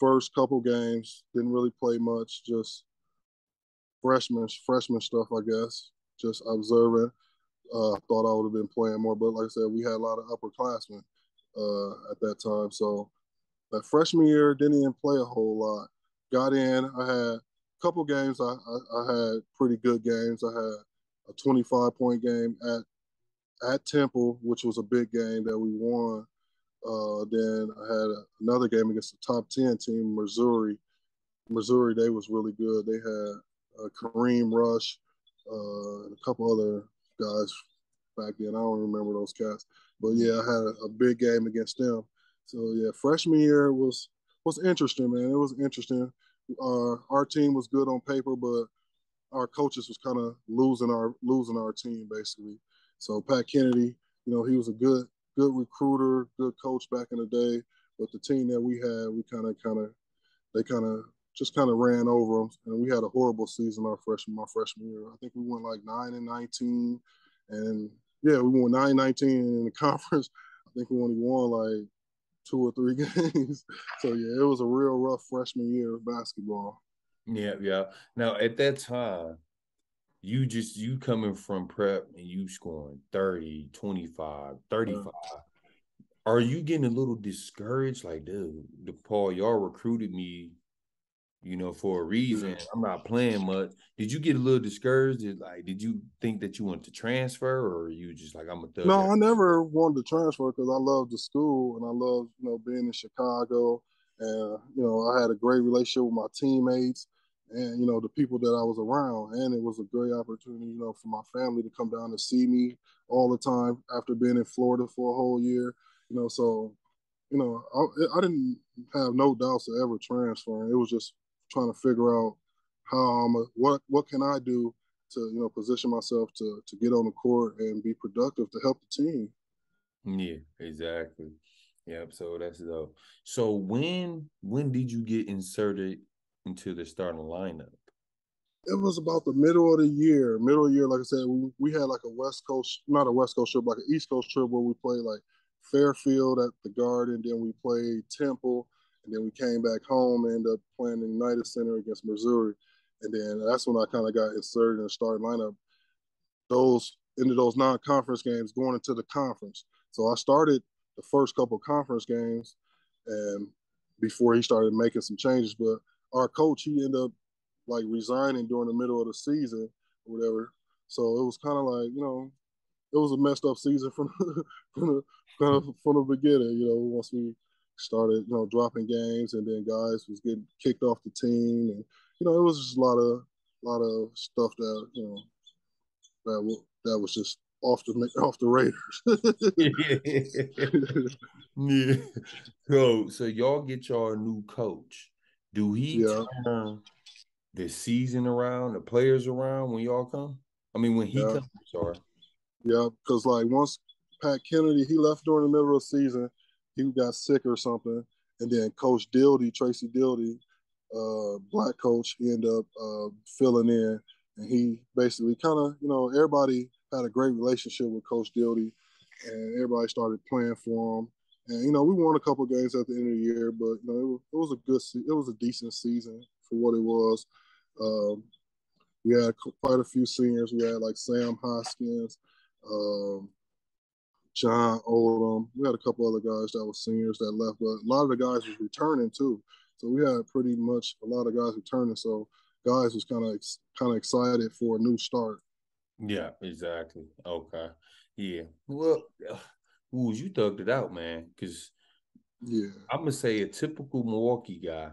first couple games didn't really play much, just freshman stuff, I guess. Just observing. Thought I would have been playing more, but like I said, we had a lot of upperclassmen at that time. So that freshman year, didn't even play a whole lot. Got in. I had a couple games. I had pretty good games. I had a 25-point game at Temple, which was a big game that we won. Then I had another game against the top 10 team, Missouri. Missouri, they was really good. They had Kareem Rush and a couple other guys back then. I don't remember those cats, but yeah, I had a big game against them. So yeah, freshman year was interesting, man. It was interesting. Our team was good on paper, but our coaches was kind of losing our team basically. So Pat Kennedy, he was a good recruiter, good coach back in the day. But the team that we had, we they just kind of ran over them, and we had a horrible season my freshman year. I think we went like 9-19, and yeah, we won 9-19 in the conference. I think we only won like 2 or 3 games. So yeah, it was a real rough freshman year of basketball. Yeah. Now at that time, you coming from prep and you scoring 30, 25, Uh, 35. Are you getting a little discouraged? Like, dude, DePaul, y'all recruited me, for a reason. I'm not playing much. Did you get a little discouraged? Did you think that you wanted to transfer, or you just like I'm a thug? No, I never wanted to transfer because I loved the school and I loved, being in Chicago. And, I had a great relationship with my teammates and, the people that I was around. And it was a great opportunity, for my family to come down and see me all the time after being in Florida for a whole year. So, I didn't have no doubts of ever transferring. It was just trying to figure out what can I do to position myself to get on the court and be productive to help the team. Yeah, exactly. Yep. So that's dope. So when did you get inserted into the starting lineup? It was about the middle of the year. Middle of the year, like I said, we had like a West Coast, not a West Coast trip, like an East Coast trip where we played like Fairfield at the Garden, then we played Temple, and then we came back home and ended up playing the United Center against Missouri. And then that's when I kind of got inserted in the starting lineup. Those non-conference games going into the conference. So I started the first couple of conference games, and before he started making some changes, but our coach he ended up like resigning during the middle of the season or whatever. So it was kind of like it was a messed up season from from the beginning. Once we started dropping games and then guys was getting kicked off the team and it was just a lot of stuff that that was just off the Raiders. Yeah. So y'all get y'all a new coach. Do he Yeah, turn the season around, the players around when y'all come? I mean, when he yeah, comes, sorry. yeah. Because like once Pat Kennedy, he left during the middle of the season. He got sick or something, and then Coach Dildy, Tracy Dildy, black coach, he ended up filling in, and he basically kind of, everybody had a great relationship with Coach Dildy, and everybody started playing for him. And we won a couple of games at the end of the year, but it was it was a decent season for what it was. Um, we had quite a few seniors. We had like Sam Hoskins, um, John Oldham. We had a couple other guys that were seniors that left, but a lot of the guys was returning too. So we had pretty much a lot of guys returning. So guys was kind of excited for a new start. Yeah, exactly. Okay. Yeah. Well, Wooz, you thugged it out, man. Because Yeah. I'm gonna say a typical Milwaukee guy.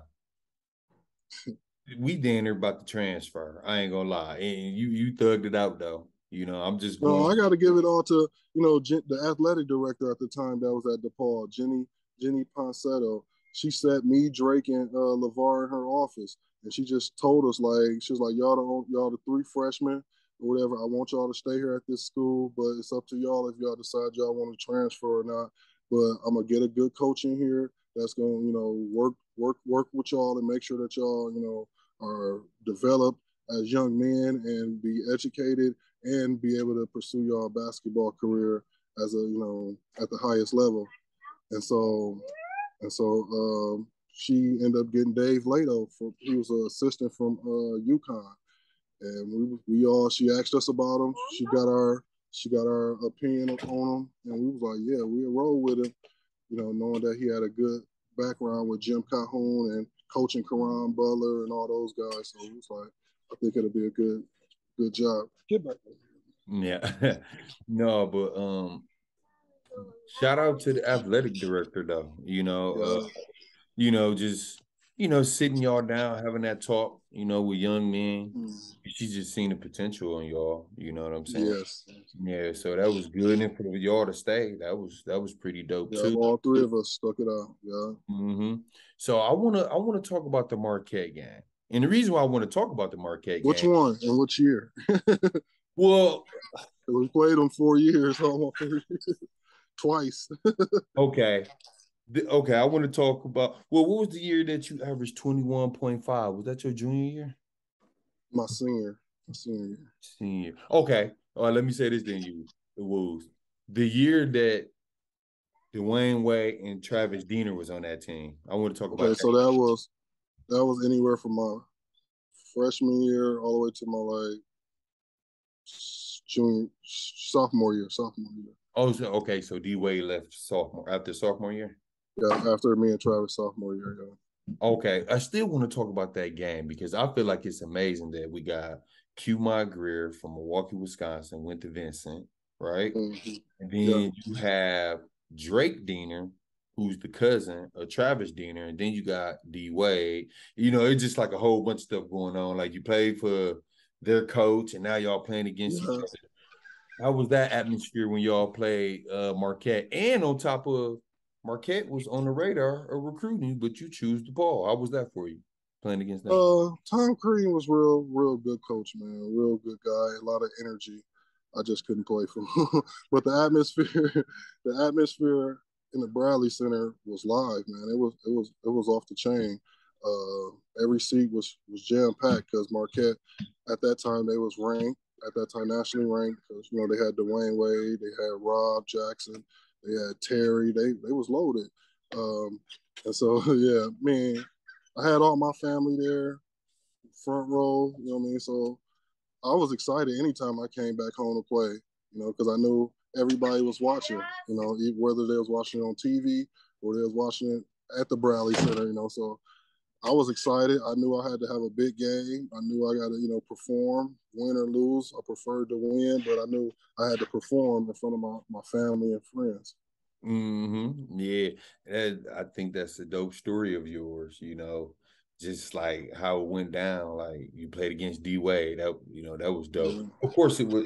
We damn near about to transfer. I ain't gonna lie, and you thugged it out though. I'm just No, going. I got to give it all to the athletic director at the time that was at Depaul, Jenny Ponsetto. She sat me, Drake, and LeVar in her office, and she just told us like she was like, y'all the three freshmen or whatever. I want y'all to stay here at this school, but it's up to y'all if y'all decide y'all want to transfer or not. But I'm gonna get a good coach in here that's gonna work with y'all and make sure that y'all are developed as young men and be educated and be able to pursue your basketball career as at the highest level. And so she ended up getting Dave Lato. He was an assistant from UConn, and she asked us about him. She got our opinion on him, and we was like, yeah, we'll roll with him. Knowing that he had a good background with Jim Calhoun and coaching Karan Butler and all those guys. So it was like, I think it'll be a good job. Get back there. Yeah. No, but shout out to the athletic director though. Just sitting y'all down, having that talk, with young men. She's just seen the potential in y'all. You know what I'm saying? Yes. Yeah, so that was good, and for y'all to stay, that was pretty dope Yeah, too. all three of us stuck it out. Yeah. So I wanna talk about the Marquette game, and the reason why I want to talk about the Marquette Which game, one and which year? well, We played them 4 years, almost twice. okay, okay, I want to talk about. Well, what was the year that you averaged 21.5? Was that your junior year? my senior year. Senior. Okay. All right, let me say this then, the Wolves. The year that Dwayne Wade and Travis Diener was on that team. I want to talk about Okay, that. so that was anywhere from my freshman year all the way to my like junior sophomore year. Oh, okay. So D Wade left after sophomore year. Yeah, after me and Travis sophomore year. Yeah. Okay, I still want to talk about that game because I feel like it's amazing that we got Quemont Greer from Milwaukee, Wisconsin, went to Vincent, right? Mm-hmm. And Yeah. then you have Drake Diener, who's the cousin of Travis Diener, and then you got D Wade. It's just like a whole bunch of stuff going on. Like you played for their coach, and now y'all playing against each Yeah. other. How was that atmosphere when y'all played Marquette? And on top of Marquette was on the radar of recruiting, but you choose DePaul. How was that for you playing against them? Tom Crean was real good coach, man. Real good guy, a lot of energy. I just couldn't play for him. But the atmosphere in the Bradley Center was live, man. It was off the chain. Every seat was jam packed because Marquette at that time they was ranked at that time nationally ranked because they had Dwayne Wade, they had Rob Jackson, they had Terry. They was loaded. And so yeah, man, I had all my family there, front row. You know what I mean? So I was excited anytime I came back home to play. Because I knew everybody was watching. Whether they was watching it on TV or they was watching it at the Bradley Center. So I was excited. I knew I had to have a big game. I knew I got to perform, win or lose. I preferred to win, but I knew I had to perform in front of my family and friends. Yeah, I think that's a dope story of yours. just like how it went down. Like you played against D Wade. That that was dope. Yeah. Of course it was,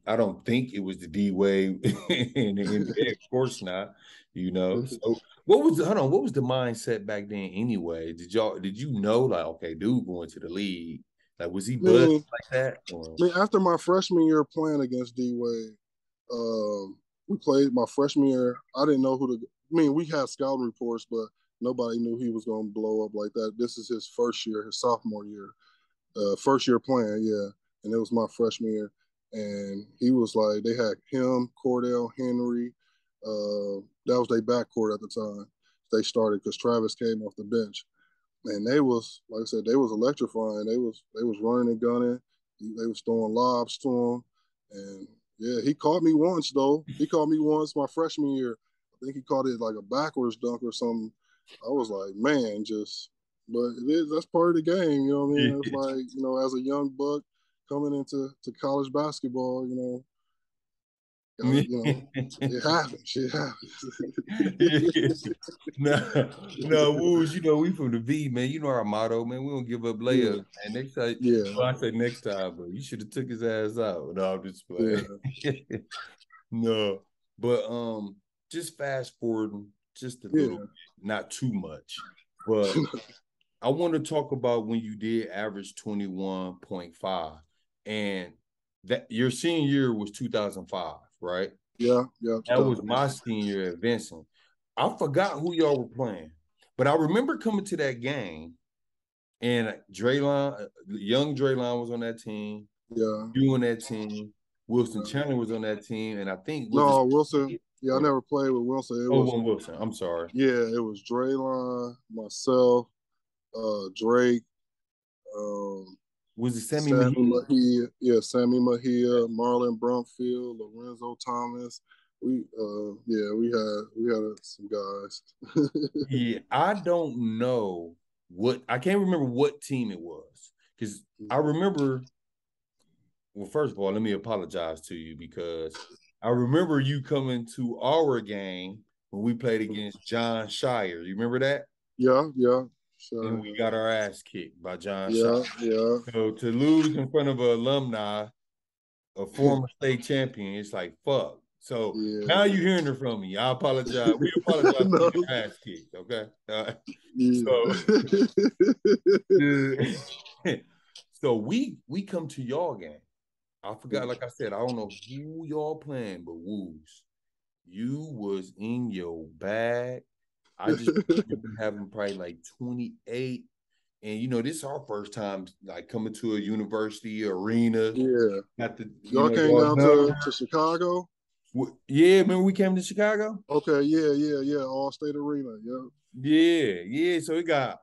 I don't think it was the D Wade in the NBA. Of course not. So what was the mindset back then anyway? Did you know like, okay, dude going to the league? Like was he I buzzed mean, like that? Or? after my freshman year playing against D Wade, we played my freshman year. I didn't know who to. We had scouting reports, but nobody knew he was going to blow up like that. This is his first year, his sophomore year, first year playing, yeah. And it was my freshman year, and he was like, they had him, Cordell Henry. That was their backcourt at the time. They started because Travis came off the bench, and they was, like I said, they was electrifying. They was running and gunning. They was throwing lobs to him, and yeah, he caught me once though. He caught me once my freshman year. I think he caught it like a backwards dunk or something. I was like, man, but that's part of the game, you know what I mean? It's like, as a young buck coming into college basketball, it happens. It happens. No, Woods, we from the V, man. You know our motto, man. We don't give up layups. And next time, I say next time, but you should have took his ass out. No, I'm just playing. Yeah. No, but just fast forwarding just a little bit, not too much, but I want to talk about when you did average 21.5, and that your senior year was 2005, right? Yeah. That was my senior year at Vincent. I forgot who y'all were playing, but I remember coming to that game, and Draylon, young Draylon was on that team. Yeah. You on that team. Wilson Chandler was on that team, and I think Wilson. Yeah, I never played with Wilson. It was Wilson. I'm sorry. Yeah, it was Draylon, myself, Drake. Was it Sammy Mejia? Yeah, Sammy Mejia, Marlon Brumfield, Lorenzo Thomas. We had some guys. Yeah, I don't know I can't remember what team it was because I remember. Well, first of all, let me apologize to you because I remember you coming to our game when we played against John Shire. You remember that? Yeah. Sure. And we got our ass kicked by John Shire. Yeah. So to lose in front of an alumni, a former state champion, it's like, fuck. So now you're hearing it from me. I apologize. We apologize for your ass kicked, okay? So we come to y'all game. I forgot, like I said, I don't know who y'all playing, but Woos, you was in your bag. I just remember having probably like 28. And this is our first time like coming to a university arena. Yeah. Y'all came down to Chicago? Yeah, remember we came to Chicago? Okay, yeah. All State Arena, Yeah. So it got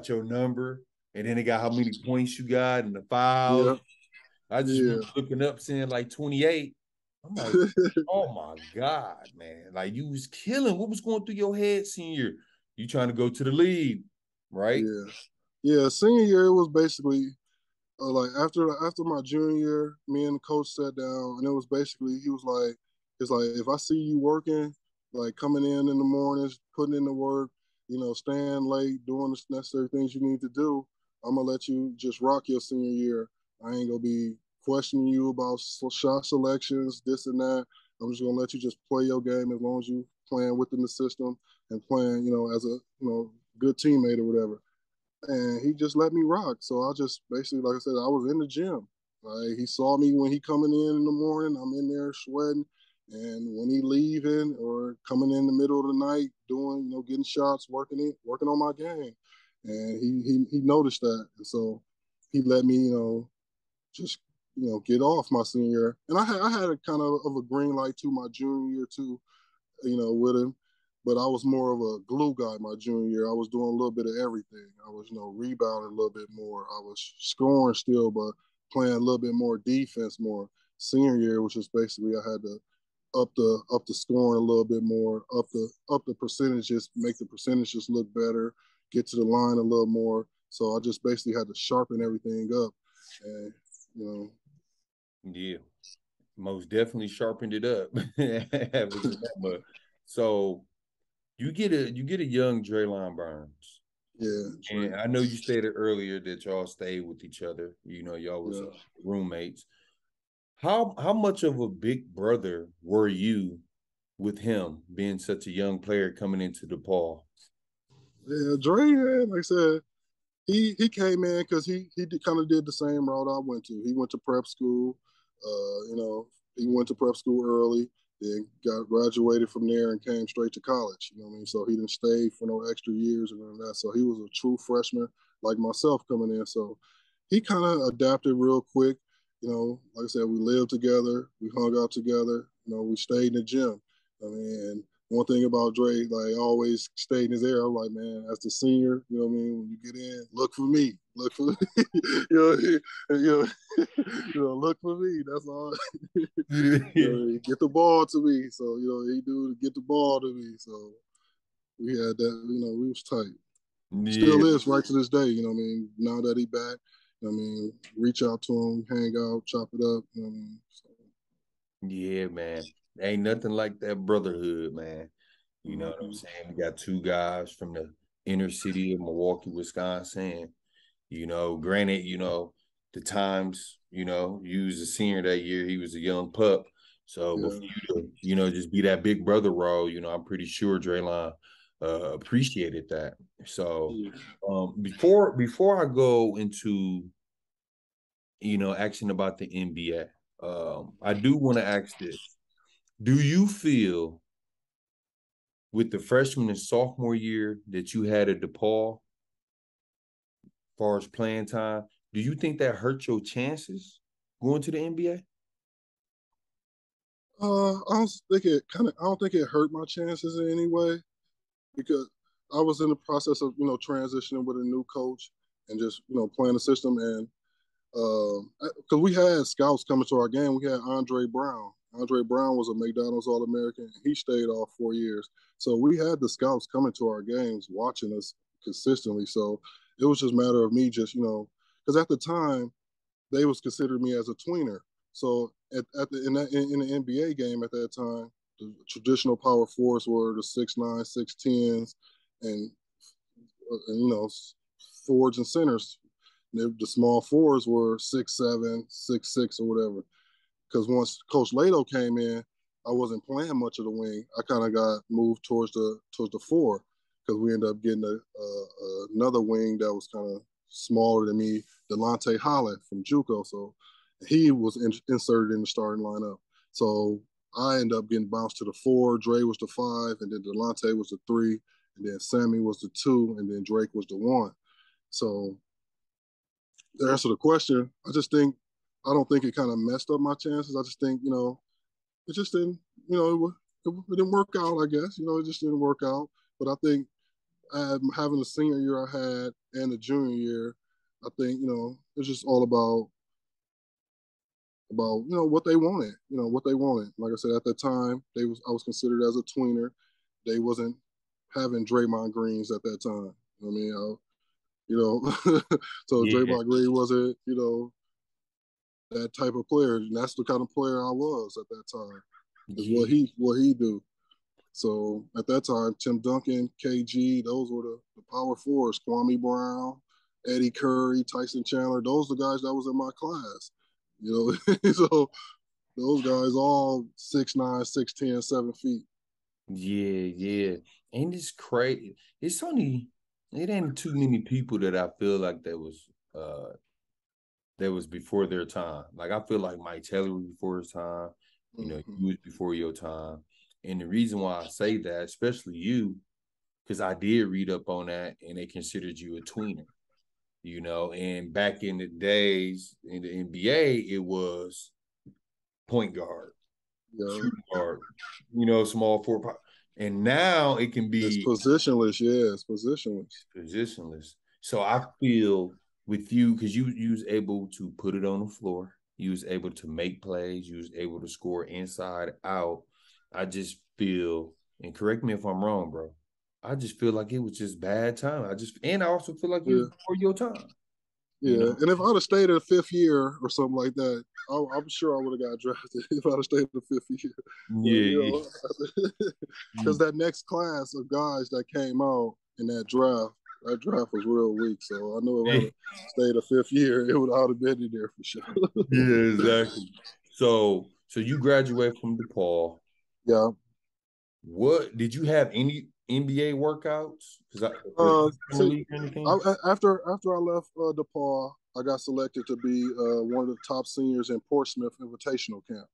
your number, and then it got how many points you got and the fouls. Yeah. I just remember looking up saying like 28. I'm like, oh my God, man. Like you was killing. What was going through your head senior? You trying to go to the league, right? Yeah. Senior year, it was basically like after my junior year, me and the coach sat down, and it was basically it's like if I see you working, like coming in the mornings, putting in the work, staying late, doing the necessary things you need to do, I'm gonna let you just rock your senior year. I ain't gonna be questioning you about shot selections, this and that. I'm just gonna let you just play your game as long as you playing within the system and playing, as a good teammate or whatever. And he just let me rock. So I just basically, like I said, I was in the gym. He saw me when he coming in the morning. I'm in there sweating, and when he leaving or coming in the middle of the night, doing getting shots, working on my game, and he noticed that, and so he let me just get off my senior year. And I had a kind of a green light to my junior year too, with him. But I was more of a glue guy my junior year. I was doing a little bit of everything. I was, rebounding a little bit more. I was scoring still, but playing a little bit more defense more. Senior year, which is basically I had to up the scoring a little bit more, up the percentages, make the percentages look better, get to the line a little more. So I just basically had to sharpen everything up, and Yeah, most definitely sharpened it up. So you get a young Draylon Burns, Yeah. And I know you stated earlier that y'all stayed with each other. Y'all was roommates. How much of a big brother were you with him being such a young player coming into DePaul? Yeah, Dre, man, like I said, he came in because he kind of did the same route I went to. He went to prep school. He went to prep school early, then got graduated from there and came straight to college. You know what I mean? So he didn't stay for no extra years or none of that. So he was a true freshman like myself coming in. So he kind of adapted real quick. Like I said, we lived together, we hung out together. We stayed in the gym. I mean, and one thing about Dre, like always stayed in his ear. I'm like, man, as the senior, you know what I mean? When you get in, look for me. Look for me. Look for me. That's all. Get the ball to me. So, he do get the ball to me. So we had that, we was tight. Yeah. Still is right to this day, you know what I mean? Now that he back, reach out to him, hang out, chop it up, you know what I mean? So. Yeah, man. Ain't nothing like that brotherhood, man. You know what I'm saying? We got two guys from the inner city of Milwaukee, Wisconsin. Granted, the times, you was a senior that year, he was a young pup. So before you to, just be that big brother role, I'm pretty sure Draylon appreciated that. So before I go into, asking about the NBA, I do want to ask this. Do you feel with the freshman and sophomore year that you had at DePaul, as far as playing time, do you think that hurt your chances going to the NBA? I don't think it hurt my chances in any way because I was in the process of transitioning with a new coach and just playing the system, and because we had scouts coming to our game. We had Andre Brown. Andre Brown was a McDonald's All-American. He stayed all 4 years. So we had the scouts coming to our games, watching us consistently. So it was just a matter of me just, because at the time, they was considered me as a tweener. So in the NBA game at that time, the traditional power forwards were the 6'9", 6'10s, and forwards and centers. The small forwards were 6'7", 6'6", or whatever. Because once Coach Lato came in, I wasn't playing much of the wing. I kind of got moved towards the four because we ended up getting another wing that was kind of smaller than me, Delonte Holland from JUCO. So he was inserted in the starting lineup. So I ended up getting bounced to the 4. Dre was the 5, and then Delonte was the 3, and then Sammy was the 2, and then Drake was the 1. So to answer the question, I don't think it kind of messed up my chances. I just think, it just didn't, it didn't work out, I guess. It just didn't work out. But I think having the senior year I had and the junior year, I think, it's just all about what they wanted, what they wanted. Like I said, at that time, I was considered as a tweener. They wasn't having Draymond Greens at that time. I mean, so Draymond Green wasn't, that type of player, and that's the kind of player I was at that time. Is what he do. So at that time, Tim Duncan, KG, those were the power forwards. Kwame Brown, Eddie Curry, Tyson Chandler. Those are the guys that was in my class. So those guys all 6'9", 6'10", 7 feet. Yeah. And it's crazy. It ain't too many people that I feel like that was before their time. Like I feel like Mike Taylor was before his time. You was before your time. And the reason why I say that, especially you, because I did read up on that and they considered you a tweener. And back in the days in the NBA, it was point guard, shooting guard, small forward. And now it can be it's positionless. Yeah, it's positionless. Positionless. So I feel with you, because you was able to put it on the floor. You was able to make plays. You was able to score inside out. I just feel, and correct me if I'm wrong, bro, I just feel like it was just bad time. I also feel like you was before your time. Yeah, and if I'd have stayed in the 5th year or something like that, I'm sure I would have got drafted if I'd have stayed in the 5th year. Because that next class of guys that came out in that draft, that draft was real weak. So I knew if I'd have stayed a fifth year, it would have been in there for sure. Yeah, exactly. So you graduate from DePaul. Yeah. What did you have any NBA workouts? Because See, anything? after I left DePaul, I got selected to be one of the top seniors in Portsmouth Invitational Camp.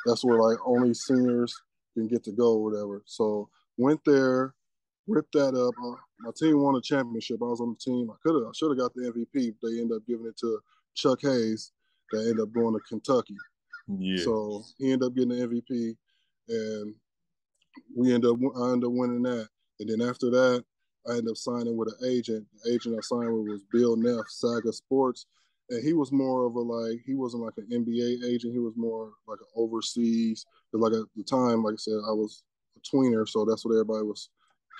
That's where like only seniors can get to go or whatever. So went there, ripped that up. My team won a championship. I was on the team. I should have got the MVP, but they ended up giving it to Chuck Hayes that ended up going to Kentucky. Yeah. So he ended up getting the MVP, and I ended up winning that. And then after that, I ended up signing with an agent. The agent I signed with was Bill Neff, Saga Sports. And he was more of he wasn't like an NBA agent. He was more like an overseas. Because like at the time, like I said, I was a tweener, so that's what everybody was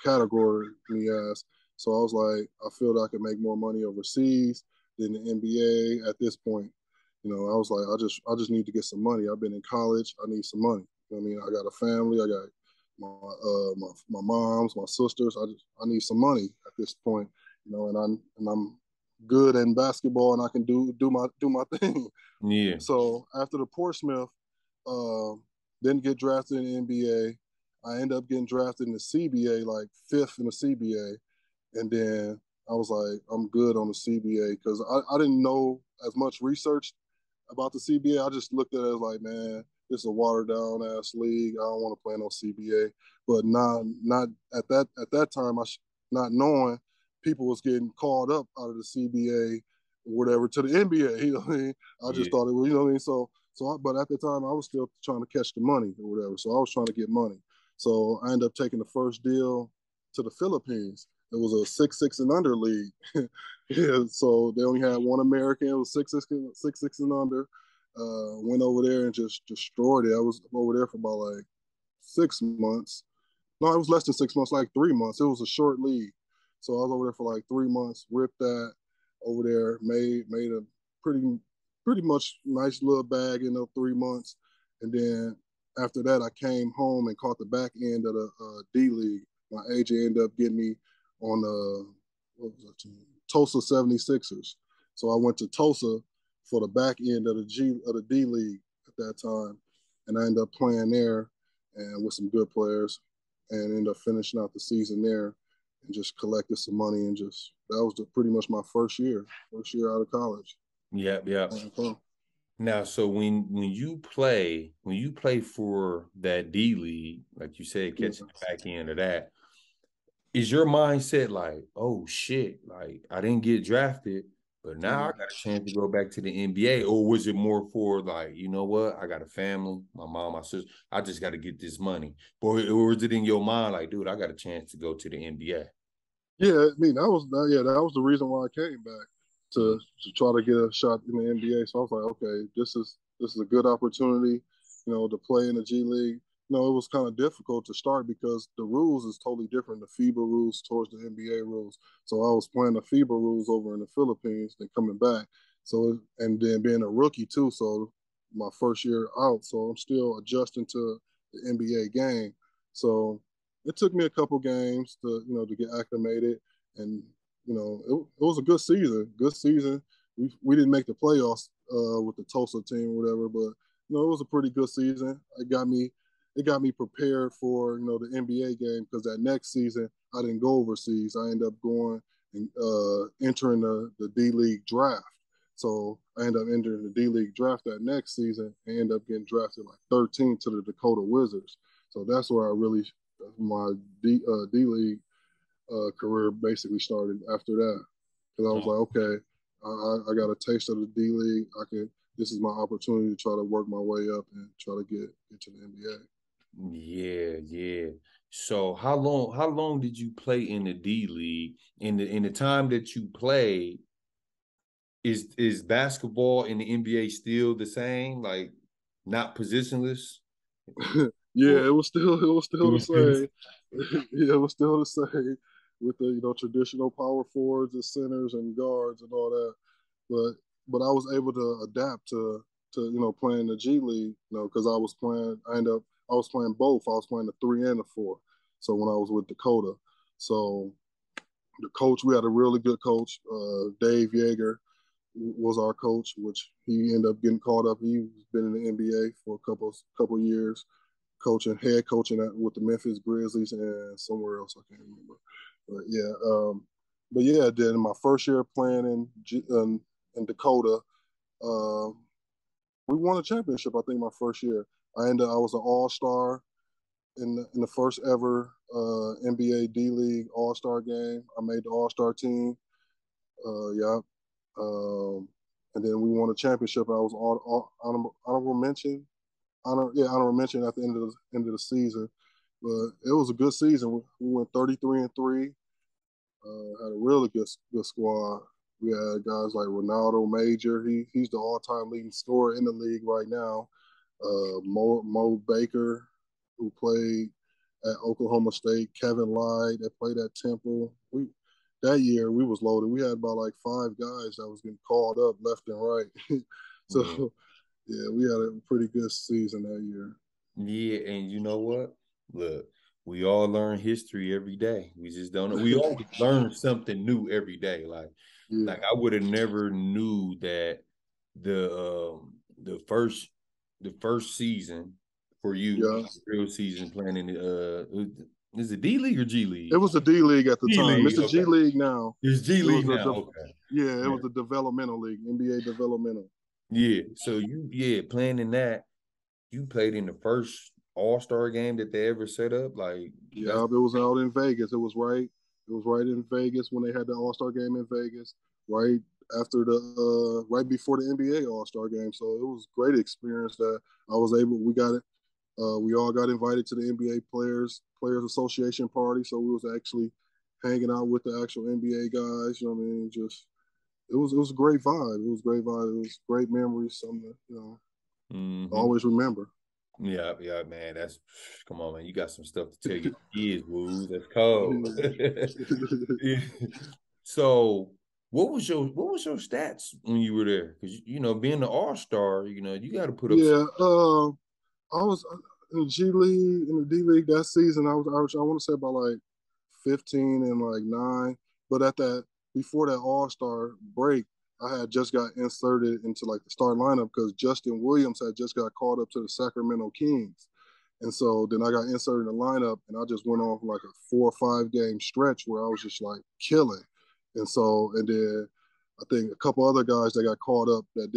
categorizing me as. So I was like, I feel that I could make more money overseas than the NBA at this point. I was like, I just need to get some money. I've been in college. I need some money. I mean, I got a family. I got my moms, my sisters. I need some money at this point, and I'm good in basketball and I can do my thing. Yeah. So after the Portsmouth, didn't get drafted in the NBA. I ended up getting drafted in the CBA, like fifth in the CBA, and then I was like, I'm good on the CBA because I didn't know as much research about the CBA. I just looked at it as like, man, this is a watered down ass league. I don't want to play no CBA. But not at that time, not knowing people was getting called up out of the CBA or whatever to the NBA. You know what I mean? I just thought it was, you know what I mean? But at the time, I was still trying to catch the money or whatever. So I was trying to get money. So I ended up taking the first deal to the Philippines. It was a 6'6" and under league. Yeah, so they only had one American. It was 6'6" and under. Went over there and just destroyed it. I was over there for about like 6 months. No, it was less than 6 months, like 3 months. It was a short league. So I was over there for like 3 months, ripped that over there, made a pretty much nice little bag in those 3 months. And then after that, I came home and caught the back end of the D League. My agent ended up getting me on what was that team? Tulsa 76ers. So I went to Tulsa for the back end of the D League at that time, and I ended up playing there and with some good players, and ended up finishing out the season there, and just collected some money and just that was pretty much my first year out of college. Yep. Now, so when you play for that D League, like you said, catching the back end of that, is your mindset like, oh shit, like I didn't get drafted, but now I got a chance to go back to the NBA? Or was it more for like, you know what, I got a family, my mom, my sister, I just got to get this money? Or is it in your mind like, dude, I got a chance to go to the NBA? Yeah, I mean that was the reason why I came back to try to get a shot in the NBA. So I was like, okay, this is a good opportunity, to play in the G League. It was kind of difficult to start because the rules is totally different. The FIBA rules towards the NBA rules. So I was playing the FIBA rules over in the Philippines, then coming back. So and then being a rookie too. So my first year out, so I'm still adjusting to the NBA game. So it took me a couple games to get acclimated, and it was a good season. Good season. We didn't make the playoffs with the Tulsa team or whatever, but it was a pretty good season. It got me prepared for the NBA game because that next season I didn't go overseas. I ended up going and entering the D League draft. So I ended up entering the D League draft that next season and ended up getting drafted like 13 to the Dakota Wizards. So that's where my D League career basically started after that. Because I was like, okay, I got a taste of the D League. This is my opportunity to try to work my way up and try to get to the NBA. Yeah. So how long did you play in the D League? In the time that you played, is basketball in the NBA still the same? Like not positionless? Yeah, it was still the same. Yeah, it was still the same with the traditional power forwards and centers and guards and all that. But I was able to adapt to playing the G League, because I was playing both. I was playing the 3 and the 4. So when I was with Dakota, so The coach, we had a really good coach. Dave Yeager was our coach, which he ended up getting called up. He's been in the NBA for a couple years, head coaching with the Memphis Grizzlies and somewhere else I can't remember. But yeah, then my first year playing in Dakota, we won a championship. I think my first year, I was an All-Star in the first ever NBA D League All-Star game. I made the All-Star team. Yeah. And then we won a championship. I was honorable mention. Honorable mention at the end of the season. But it was a good season. We went 33-3. Had a really good squad. We had guys like Ronaldo Major. He's the all-time leading scorer in the league right now. Mo Baker, who played at Oklahoma State. Kevin Lyde, that played at Temple. That year we was loaded. We had about like 5 guys that was getting called up left and right. So yeah, we had a pretty good season that year. Yeah, and you know what? Look, we all learn history every day. We just don't know. We all learn something new every day. Like I would have never knew that the first season for you, real season playing in the is it D League or G League? It was the D League at the time. It's the okay. G League now. It's G League now. Okay. Yeah, it was the developmental league, NBA developmental. Yeah. So playing in that, you played in the first All-Star game that they ever set up. Like it was out in Vegas. It was right in Vegas when they had the All-Star game in Vegas. Right after right before the NBA All-Star game. So it was a great experience that I was able. We got it. We all got invited to the NBA Players Association party, so we was actually hanging out with the actual NBA guys. You know what I mean? Just it was a great vibe. It was a great vibe. It was great memories. Something always remember. Yeah, man. Come on, man. You got some stuff to tell your kids, Woo. That's cold. So, what was your stats when you were there? Because being the All-Star, you got to put up. Yeah, I was in the G League, in the D League that season. I want to say about like 15 and like 9. But before that All-Star break, I had just got inserted into like the start lineup because Justin Williams had just got called up to the Sacramento Kings. And so then I got inserted in the lineup, and I just went on like a 4 or 5 game stretch where I was just like killing. And then I think a couple other guys that got called up that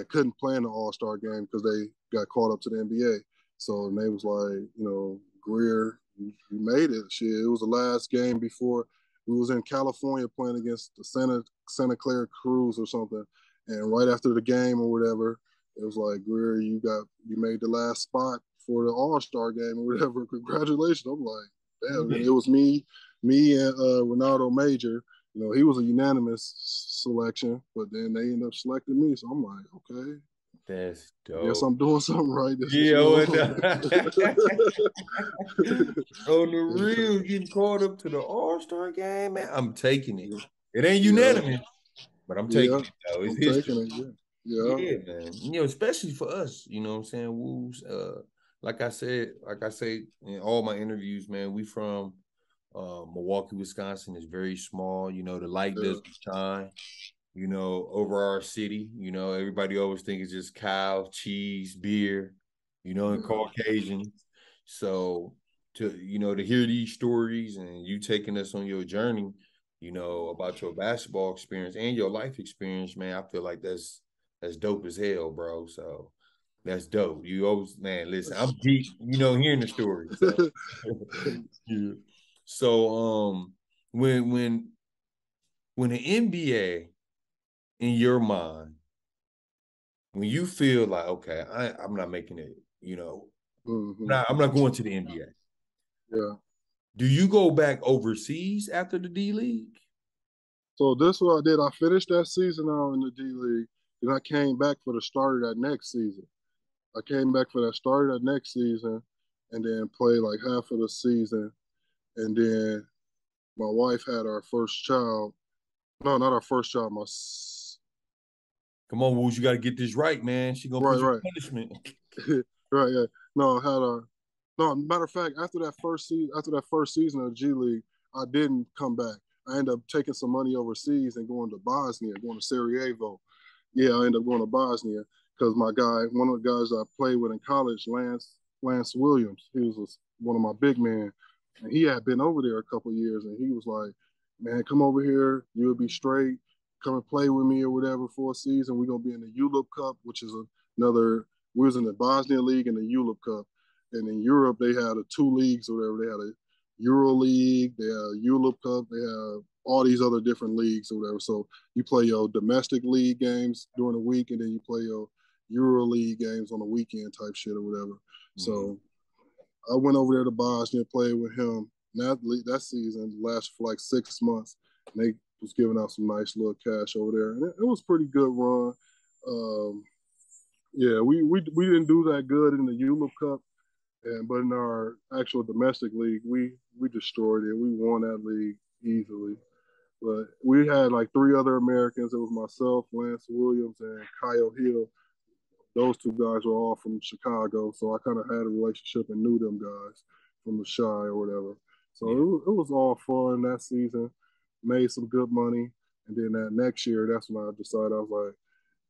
couldn't play in the All-Star game because they got called up to the NBA. So they was like, Greer, you made it. Shit, it was the last game before we was in California playing against the Santa Clara Cruz or something. And right after the game or whatever, it was like, Greer, you made the last spot for the All-Star game or whatever. Congratulations. I'm like, damn, it was me and Ronaldo Major. He was a unanimous selection, but then they ended up selecting me. So I'm like, okay. That's dope. Yes, I'm doing something right. On the real, getting called up to the All-Star game, man, I'm taking it. It ain't unanimous, but I'm taking it, though. It's history. Yeah, man. Especially for us, you know what I'm saying, Wolves. Like I say in all my interviews, man, we from Milwaukee, Wisconsin is very small. The light doesn't shine, over our city. Everybody always think it's just cow, cheese, beer, and Caucasians. So to hear these stories and you taking us on your journey, about your basketball experience and your life experience, man, I feel like that's dope as hell, bro. So that's dope. You always, man, listen, I'm deep, hearing the story. So. Yeah. So when the NBA in your mind, when you feel like, okay, I'm not making it, I'm not going to the NBA. Yeah. Do you go back overseas after the D League? So this is what I did. I finished that season out in the D League, and I came back for the start of that next season. I came back for that start of that next season and then played like half of the season. And then my wife had our first child. No, not our first child. Come on, Woods, you got to get this right, man. She gonna put you in punishment. Right, yeah. No, matter of fact, after that first season of G League, I didn't come back. I ended up taking some money overseas and going to Bosnia, going to Sarajevo. Yeah, I ended up going to Bosnia because my guy, one of the guys I played with in college, Lance Williams, he was one of my big men, and he had been over there a couple of years, and he was like, "Man, come over here, you'll be straight. Come and play with me or whatever for a season. We're gonna be in the ULIP Cup, which is another. We was in the Bosnia League and the ULIP Cup, and in Europe they had two leagues or whatever. They had a Euro League, they have ULIP Cup, they have all these other different leagues or whatever. So you play your domestic league games during the week, and then you play your Euro League games on the weekend type shit or whatever. Mm-hmm. So I went over there to Bosnia, played with him. That season lasted for like 6 months, and they was giving out some nice little cash over there, and it was a pretty good run. Yeah, we didn't do that good in the ULIP Cup. But in our actual domestic league, we destroyed it. We won that league easily. But we had like 3 other Americans. It was myself, Lance Williams, and Kyle Hill. Those 2 guys were all from Chicago, so I kind of had a relationship and knew them guys from the Shy or whatever. So it was all fun that season. Made some good money, and then that next year, that's when I decided I was like,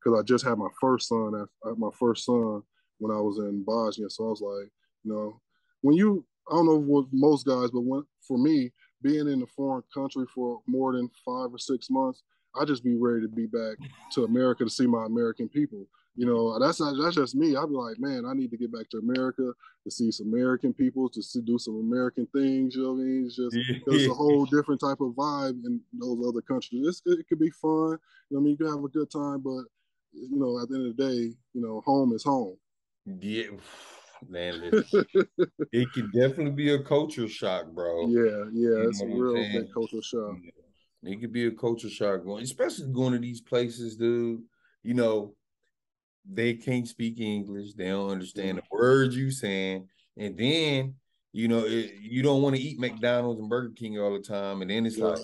because I just had my first son. I had my first son when I was in Bosnia, so I was like, when I don't know what most guys, but for me, being in a foreign country for more than 5 or 6 months, I just be ready to be back to America to see my American people. That's just me. I'd be like, man, I need to get back to America to see some American people, to do some American things. You know what I mean? It's just there's a whole different type of vibe in those other countries. It could be fun. You can have a good time, but at the end of the day, home is home. Yeah. Man, it could definitely be a culture shock, bro. Yeah, it's a real big culture shock. It could be a culture shock especially going to these places, dude. They can't speak English. They don't understand the words you saying, and then you don't want to eat McDonald's and Burger King all the time, and then it's like,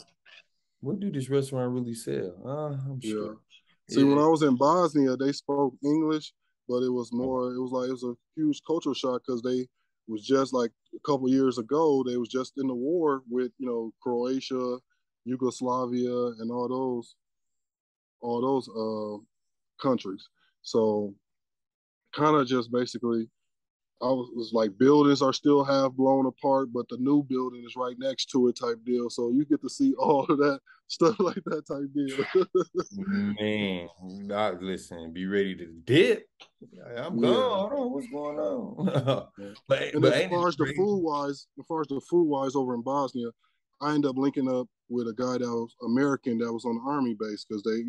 what do this restaurant really sell? I'm sure. See, when I was in Bosnia, they spoke English. But it was a huge cultural shock because they was just like a couple years ago, they was just in the war with, Croatia, Yugoslavia, and all those countries. So kind of just basically, I was like, buildings are still half blown apart, but the new building is right next to it type deal. So you get to see all of that stuff like that type deal. Man, listen, be ready to dip. I'm gone. I don't know what's going on. but as far as the food wise over in Bosnia, I ended up linking up with a guy that was American that was on the Army base because they,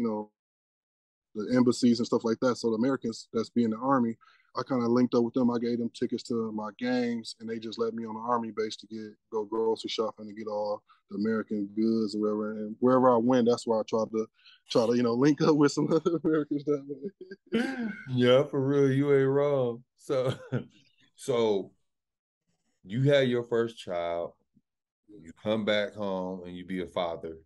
the embassies and stuff like that. So the Americans that's being in the Army, I kind of linked up with them. I gave them tickets to my games, and they just let me on the Army base to go grocery shopping to get all the American goods or wherever. And wherever I went, that's where I tried to link up with some other Americans that way. Yeah, for real, you ain't wrong. So you had your first child, you come back home, and you be a father.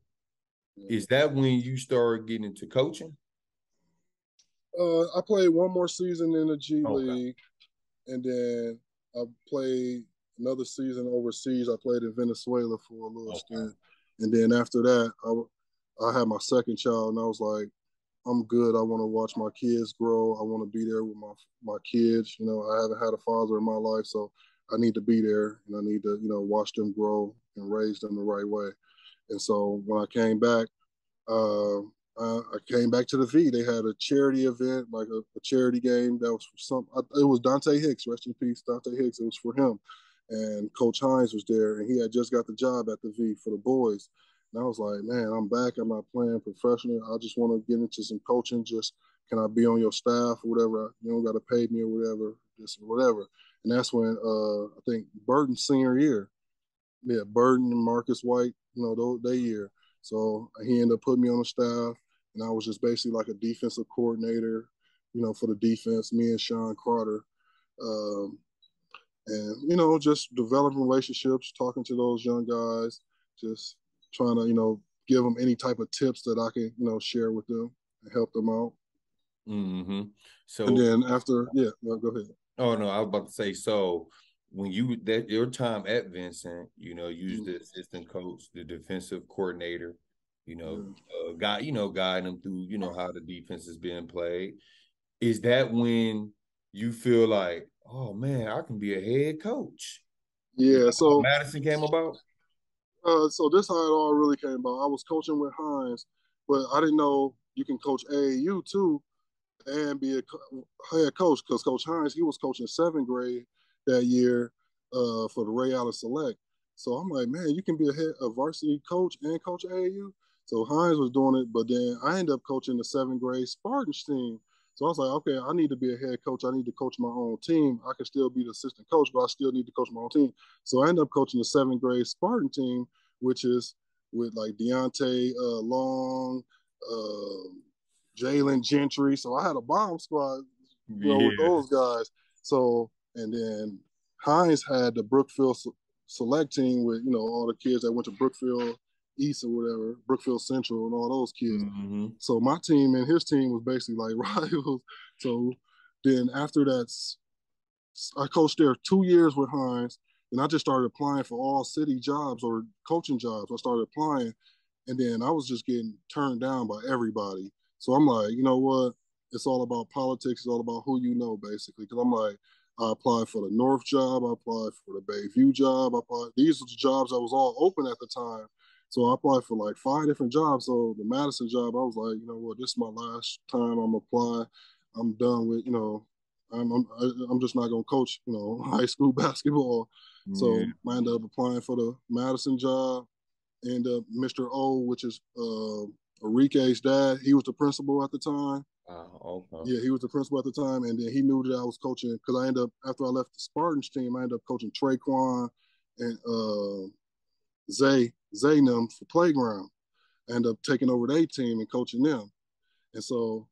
Is that when you started getting into coaching? I played one more season in the G League, and then I played another season overseas. I played in Venezuela for a little stint, and then after that, I had my second child, and I was like, I'm good. I want to watch my kids grow. I want to be there with my kids. I haven't had a father in my life, so I need to be there, and I need to watch them grow and raise them the right way. And so when I came back, I came back to the V. They had a charity event, like a charity game that was for it was Dante Hicks, rest in peace, Dante Hicks. It was for him. And Coach Hines was there, and he had just got the job at the V for the boys. And I was like, man, I'm back. I'm not playing professional. I just want to get into some coaching. Just, can I be on your staff or whatever? You don't got to pay me or whatever, just whatever. And that's when I think Burton's senior year. Yeah, Burton and Marcus White, their year. So he ended up putting me on the staff, and I was just basically like a defensive coordinator, for the defense, me and Sean Carter. And, just developing relationships, talking to those young guys, just trying to, give them any type of tips that I can, share with them and help them out. Mm-hmm. So, and then after, go ahead. Oh, no, I was about to say, so when your time at Vincent, you know, you was the assistant coach, the defensive coordinator, you know, guiding them through, you know, how the defense is being played. Is that when you feel like, oh man, I can be a head coach? Is Yeah, that how so Madison came about? so this how it all really came about. I was coaching with Hines, but I didn't know you can coach AAU too and be a head coach because Coach Hines, he was coaching seventh grade that year for the Ray Allen Select. So I'm like, man, you can be a varsity coach and coach AAU. So Hines was doing it, but then I ended up coaching the seventh grade Spartans team. So I was like, okay, I need to be a head coach. I need to coach my own team. I can still be the assistant coach, but I still need to coach my own team. So I ended up coaching the seventh grade Spartan team, which is with like Deontay Long, Jalen Gentry. So I had a bomb squad, with those guys. So, and then Hines had the Brookfield select team with, all the kids that went to Brookfield East or whatever, Brookfield Central and all those kids. Mm-hmm. So my team and his team was basically like rivals. So then after that, I coached there 2 years with Hines, and I just started applying for all city jobs or coaching jobs. I started applying, and then I was just getting turned down by everybody. So I'm like, you know what? It's all about politics. It's all about who you know, basically. Because I'm like, I applied for the North job. I applied for the Bayview job. These were the jobs that was all open at the time. So I applied for like 5 different jobs. So the Madison job, I was like, you know what? This is my last time I'm applying. I'm done with, I'm just not gonna coach, high school basketball. So I ended up applying for the Madison job, and Mr. O, which is Enrique's dad, he was the principal at the time. Okay. Yeah, he was the principal at the time, and then he knew that I was coaching because I ended up, after I left the Spartans team, I ended up coaching Traquan and Zay and them for playground. I ended up taking over their team and coaching them, and so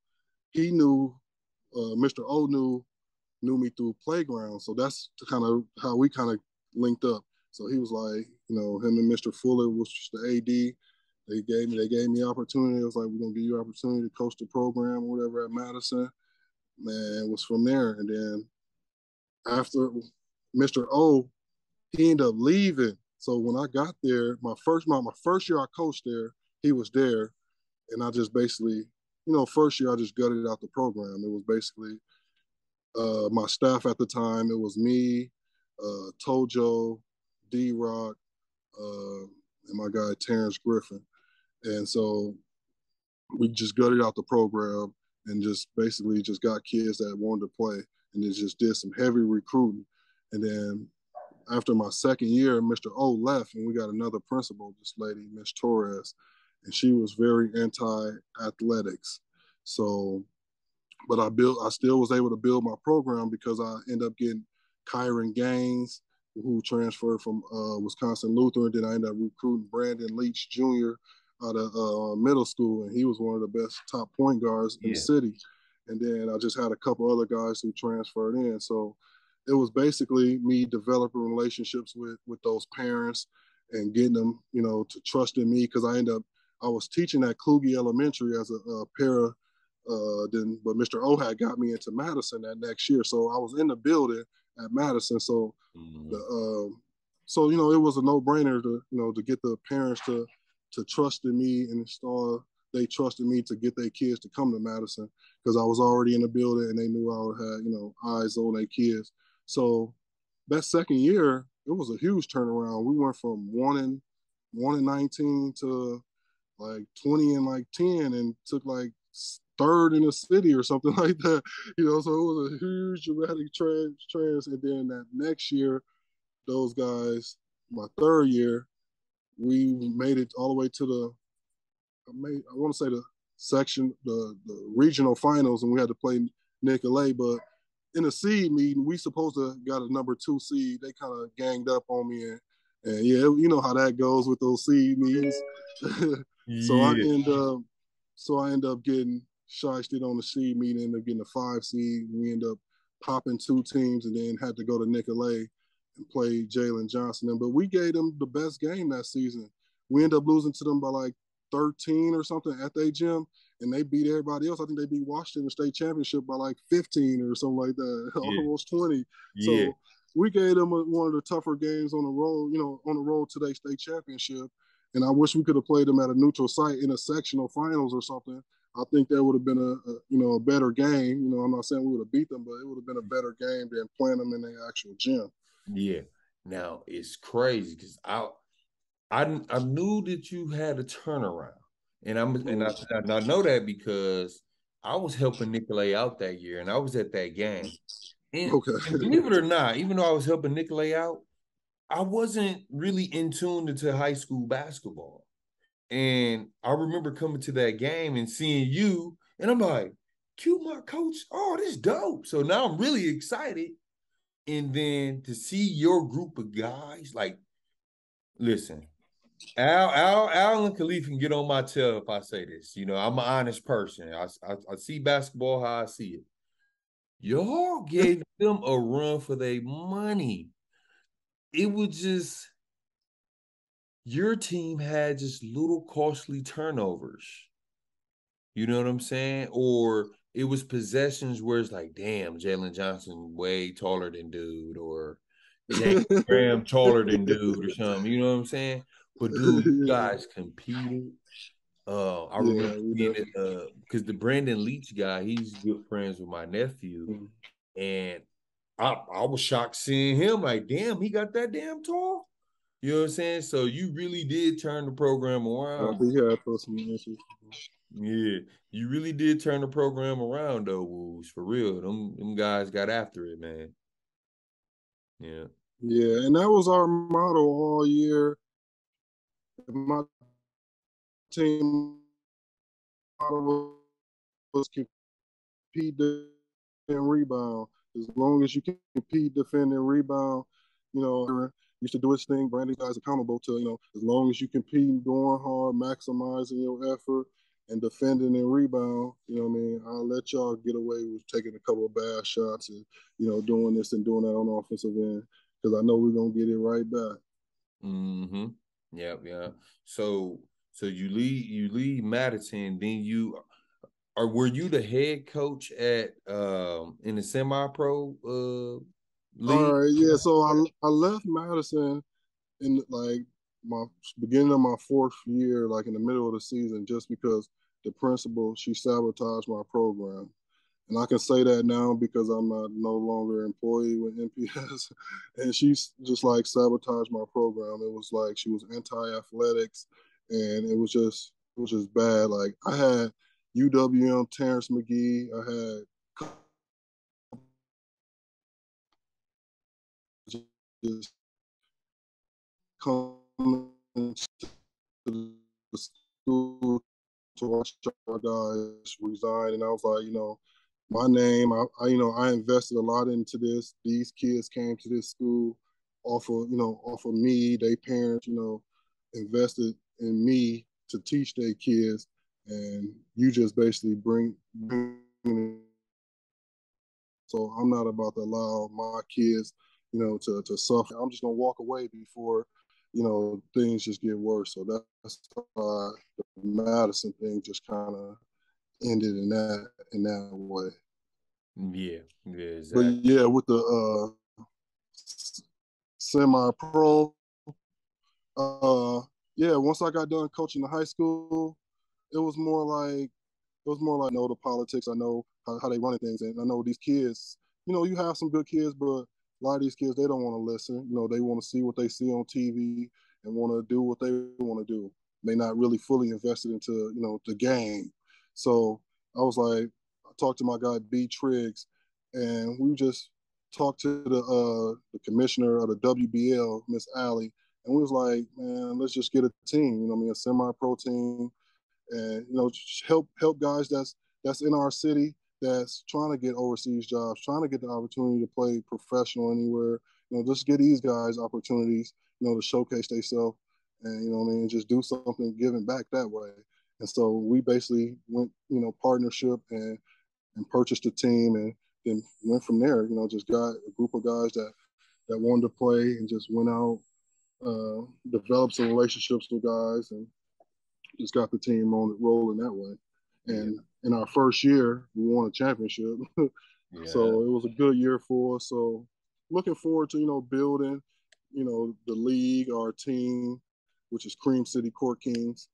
he knew, Mr. O knew me through playground, so that's kind of how we kind of linked up. So he was like, him and Mr. Fuller, was the AD. They gave me opportunity. It was like, we're gonna give you opportunity to coach the program or whatever at Madison. Man, it was from there. And then after Mr. O, he ended up leaving. So when I got there, my first year I coached there, he was there, and I just basically, first year I just gutted out the program. It was basically my staff at the time. It was me, Tojo, D-Rock, and my guy Terrence Griffin. And so we just gutted out the program and just basically just got kids that wanted to play, and then just did some heavy recruiting. And then after my second year, Mr. O left, and we got another principal, this lady, Miss Torres, and she was very anti-athletics. So, but I still was able to build my program because I ended up getting Kyron Gaines, who transferred from Wisconsin Lutheran. Then I ended up recruiting Brandon Leach Jr. out of middle school, and he was one of the best top point guards in the city. And then I just had a couple other guys who transferred in. So it was basically me developing relationships with those parents and getting them, to trust in me, because I was teaching at Kluge Elementary as a para. But Mr. O had got me into Madison that next year, so I was in the building at Madison. So, it was a no-brainer to get the parents to trust in me, and they trusted me to get their kids to come to Madison because I was already in the building and they knew I would have eyes on their kids. So that second year, it was a huge turnaround. We went from 1-19 to like 20-10, and took like third in the city or something like that. So it was a huge dramatic trans. And then that next year, those guys, my third year, we made it all the way to I want to say the regional finals, and we had to play Nicolet. But in the seed meeting, we supposed to got a number 2 seed. They kind of ganged up on me, and yeah, you know how that goes with those seed meetings. So I end up getting shysted on the seed meeting, ended up getting a 5 seed. We end up popping 2 teams, and then had to go to Nicolet and play Jalen Johnson. But we gave them the best game that season. We ended up losing to them by like 13 or something at their gym, and they beat everybody else. I think they beat Washington in the state championship by like 15 or something like that, almost 20. So we gave them one of the tougher games on the road, on the road to their state championship. And I wish we could have played them at a neutral site in a sectional finals or something. I think that would have been a better game. I'm not saying we would have beat them, but it would have been a better game than playing them in their actual gym. Yeah. Now it's crazy because I knew that you had a turnaround, and I know that because I was helping Nicolay out that year, and I was at that game. And believe it or not, even though I was helping Nicolay out, I wasn't really in tune into high school basketball. And I remember coming to that game and seeing you, and I'm like, Quemont coach, oh, this is dope. So now I'm really excited. And then to see your group of guys, like, listen, Al and Khalif can get on my tail if I say this. I'm an honest person. I see basketball how I see it. Y'all gave them a run for their money. It was just your team had just little costly turnovers. You know what I'm saying? Or it was possessions where it's like, damn, Jalen Johnson way taller than dude, or James Graham taller than dude, or something. You know what I'm saying? But dude, you guys competed. I remember being because the Brandon Leach guy, he's good friends with my nephew, and I was shocked seeing him. Like, damn, he got that damn tall. You know what I'm saying? So you really did turn the program around. I think he had some issues. Yeah, you really did turn the program around, though, Woos. For real, them guys got after it, man. Yeah. Yeah, and that was our motto all year. My team motto was compete, and rebound. As long as you can compete, defend, and rebound, used to do his thing. Brandon guys accountable to, as long as you compete, going hard, maximizing your effort, and defending and rebound, I'll let y'all get away with taking a couple of bad shots and, doing this and doing that on the offensive end, because I know we're going to get it right back. Mm-hmm. Yep, yeah. So you leave Madison, then were you the head coach at in the semi-pro league? All right, yeah. So I left Madison in like my beginning of my fourth year, like in the middle of the season, just because the principal, she sabotaged my program. And I can say that now because I'm no longer employee with NPS. And she's just like sabotaged my program. It was like she was anti-athletics, and it was just bad. Like I had UWM Terrence McGee, I had just coming to the school to watch our guys resign, and I was like, my name, I invested a lot into this. These kids came to this school off of me. They parents, invested in me to teach their kids, and you just basically bring. So I'm not about to allow my kids, to suffer. I'm just gonna walk away before, things just get worse. So that's the Madison thing just kind of ended in that way. Yeah, exactly. But yeah, with the semi-pro, once I got done coaching the high school, it was more like I know the politics. I know how they run things, and I know these kids. You have some good kids, but a lot of these kids, they don't want to listen. They want to see what they see on TV and want to do what they want to do. They're not really fully invested into the game. So I was like, I talked to my guy B Triggs, and we just talked to the commissioner of the WBL, Miss Allie, and we was like, man, let's just get a team. A semi-pro team, and help guys that's in our city that's trying to get overseas jobs, trying to get the opportunity to play professional anywhere. Just get these guys opportunities, to showcase themselves, and just do something, giving back that way. And so we basically went, partnership and purchased a team, and then went from there. Just got a group of guys that wanted to play, and just went out, developed some relationships with guys, and just got the team rolling that way. And in our first year, we won a championship. So it was a good year for us. So, looking forward to building the league, our team, which is Cream City Court Kings.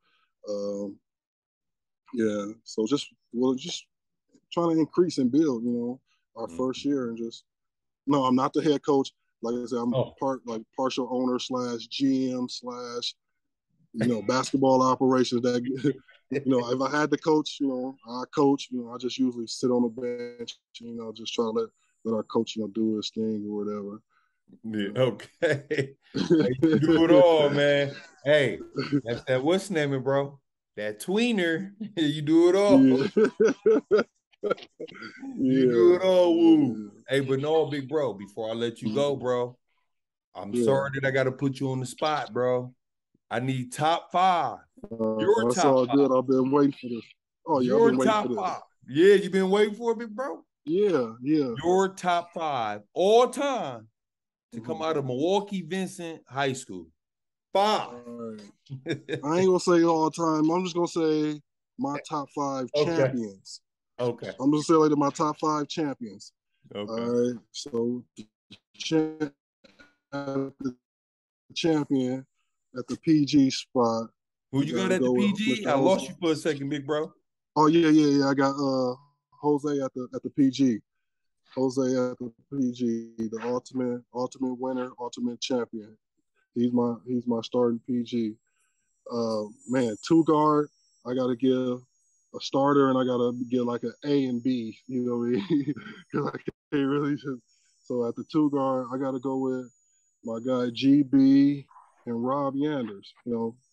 Yeah, so just trying to increase and build. Our first year, and no, I'm not the head coach. Like I said, I'm partial owner / GM / basketball operations. That if I had to coach, I coach. I just usually sit on the bench. Just try to let our coach do his thing or whatever. Yeah, okay. Hey, you do it all, man. Hey, that's that what's naming, bro? That tweener. You do it all. Yeah. You do it all, woo. Hey, but no, big bro, before I let you go, bro, I'm sorry that I got to put you on the spot, bro. I need top 5. Your That's top all 5. good. I've been waiting for this. Oh, yeah, I've Your been waiting top for this. 5. Yeah, you been waiting for it, big bro? Yeah. Your top 5 all time to come out of Milwaukee Vincent High School. 5. Right. I ain't gonna say all time. I'm just gonna say my top 5 champions. Okay. I'm just gonna say my top 5 champions. Okay. All right. So the champion at the PG spot. Who you got at the PG? I lost you for a second, big bro. Oh yeah. I got Jose at the PG. Jose at the PG, the ultimate winner, ultimate champion. He's my starting PG. Man, 2 guard, I gotta give a starter, and I gotta give like an A and B. You know what I mean? Because I can't really just. So at the 2 guard, I gotta go with my guy GB and Rob Yanders.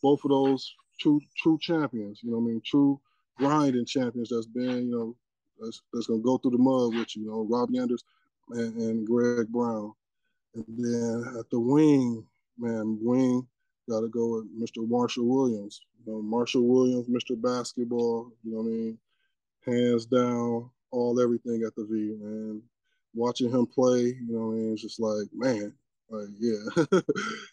Both of those true champions. True grinding champions. That's been that's gonna go through the mud with you. Rob Yanders and Greg Brown. And then at the wing, got to go with Mr. Marshall Williams. Marshall Williams, Mr. Basketball, hands down, everything at the V. And watching him play, it's just like, man, yeah.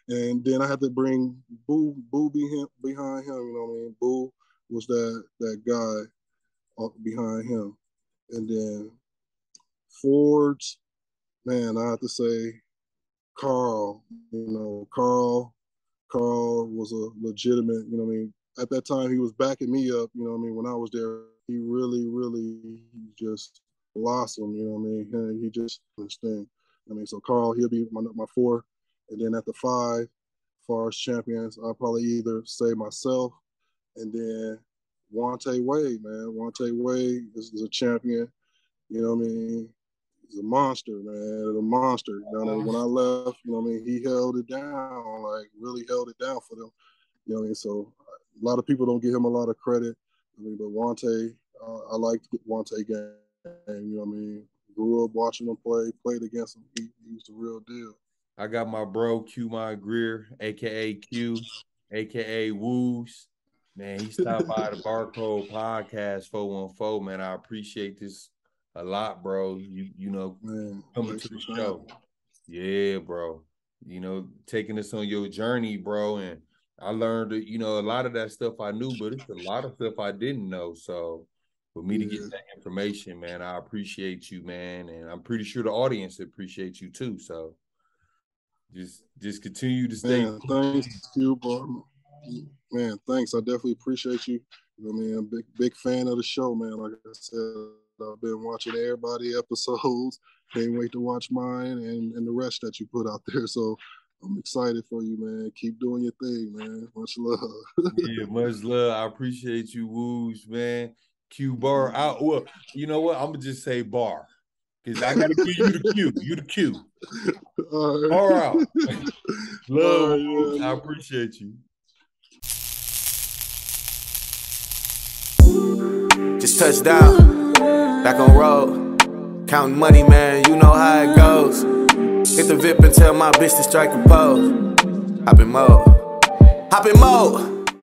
And then I had to bring Boo behind him, Boo was that guy behind him. And then Fords, man, I have to say Carl. Carl was a legitimate, at that time he was backing me up, when I was there. He really just blossomed, he just this thing. So Carl, he'll be my 4. And then at the 5, as far as champions, I'll probably either say myself, and then Wante Wade, man. Wante Wade is a champion, He's a monster, man. A monster. When I left, he held it down, really held it down for them. So a lot of people don't give him a lot of credit. But Wante, I liked Wante game. Grew up watching him play, played against him. He was the real deal. I got my bro Quemont Greer, aka Q, aka Woos. Man, he stopped by the Barcode Podcast 414. Man, I appreciate this a lot, bro. Man, coming to the show. Yeah, bro. Taking us on your journey, bro. And I learned that, a lot of that stuff I knew, but it's a lot of stuff I didn't know. So for me to get that information, man, I appreciate you, man. And I'm pretty sure the audience appreciates you too. So just continue to stay. Man, thanks you, bro. Man, thanks. I definitely appreciate you. I'm a big fan of the show, man. Like I said, I've been watching everybody's episodes. Can't wait to watch mine and the rest that you put out there. So I'm excited for you, man. Keep doing your thing, man. Much love. Yeah, much love. I appreciate you, Woos, man. Q Bar out. Well, you know what? I'm gonna just say Bar. Because I gotta give you the Q. You the Q. All right. Bar out. Love, Woos. I appreciate you. Just touched down, back on road, counting money, man, you know how it goes. Hit the VIP and tell my bitch to strike a pose. Hop in mode.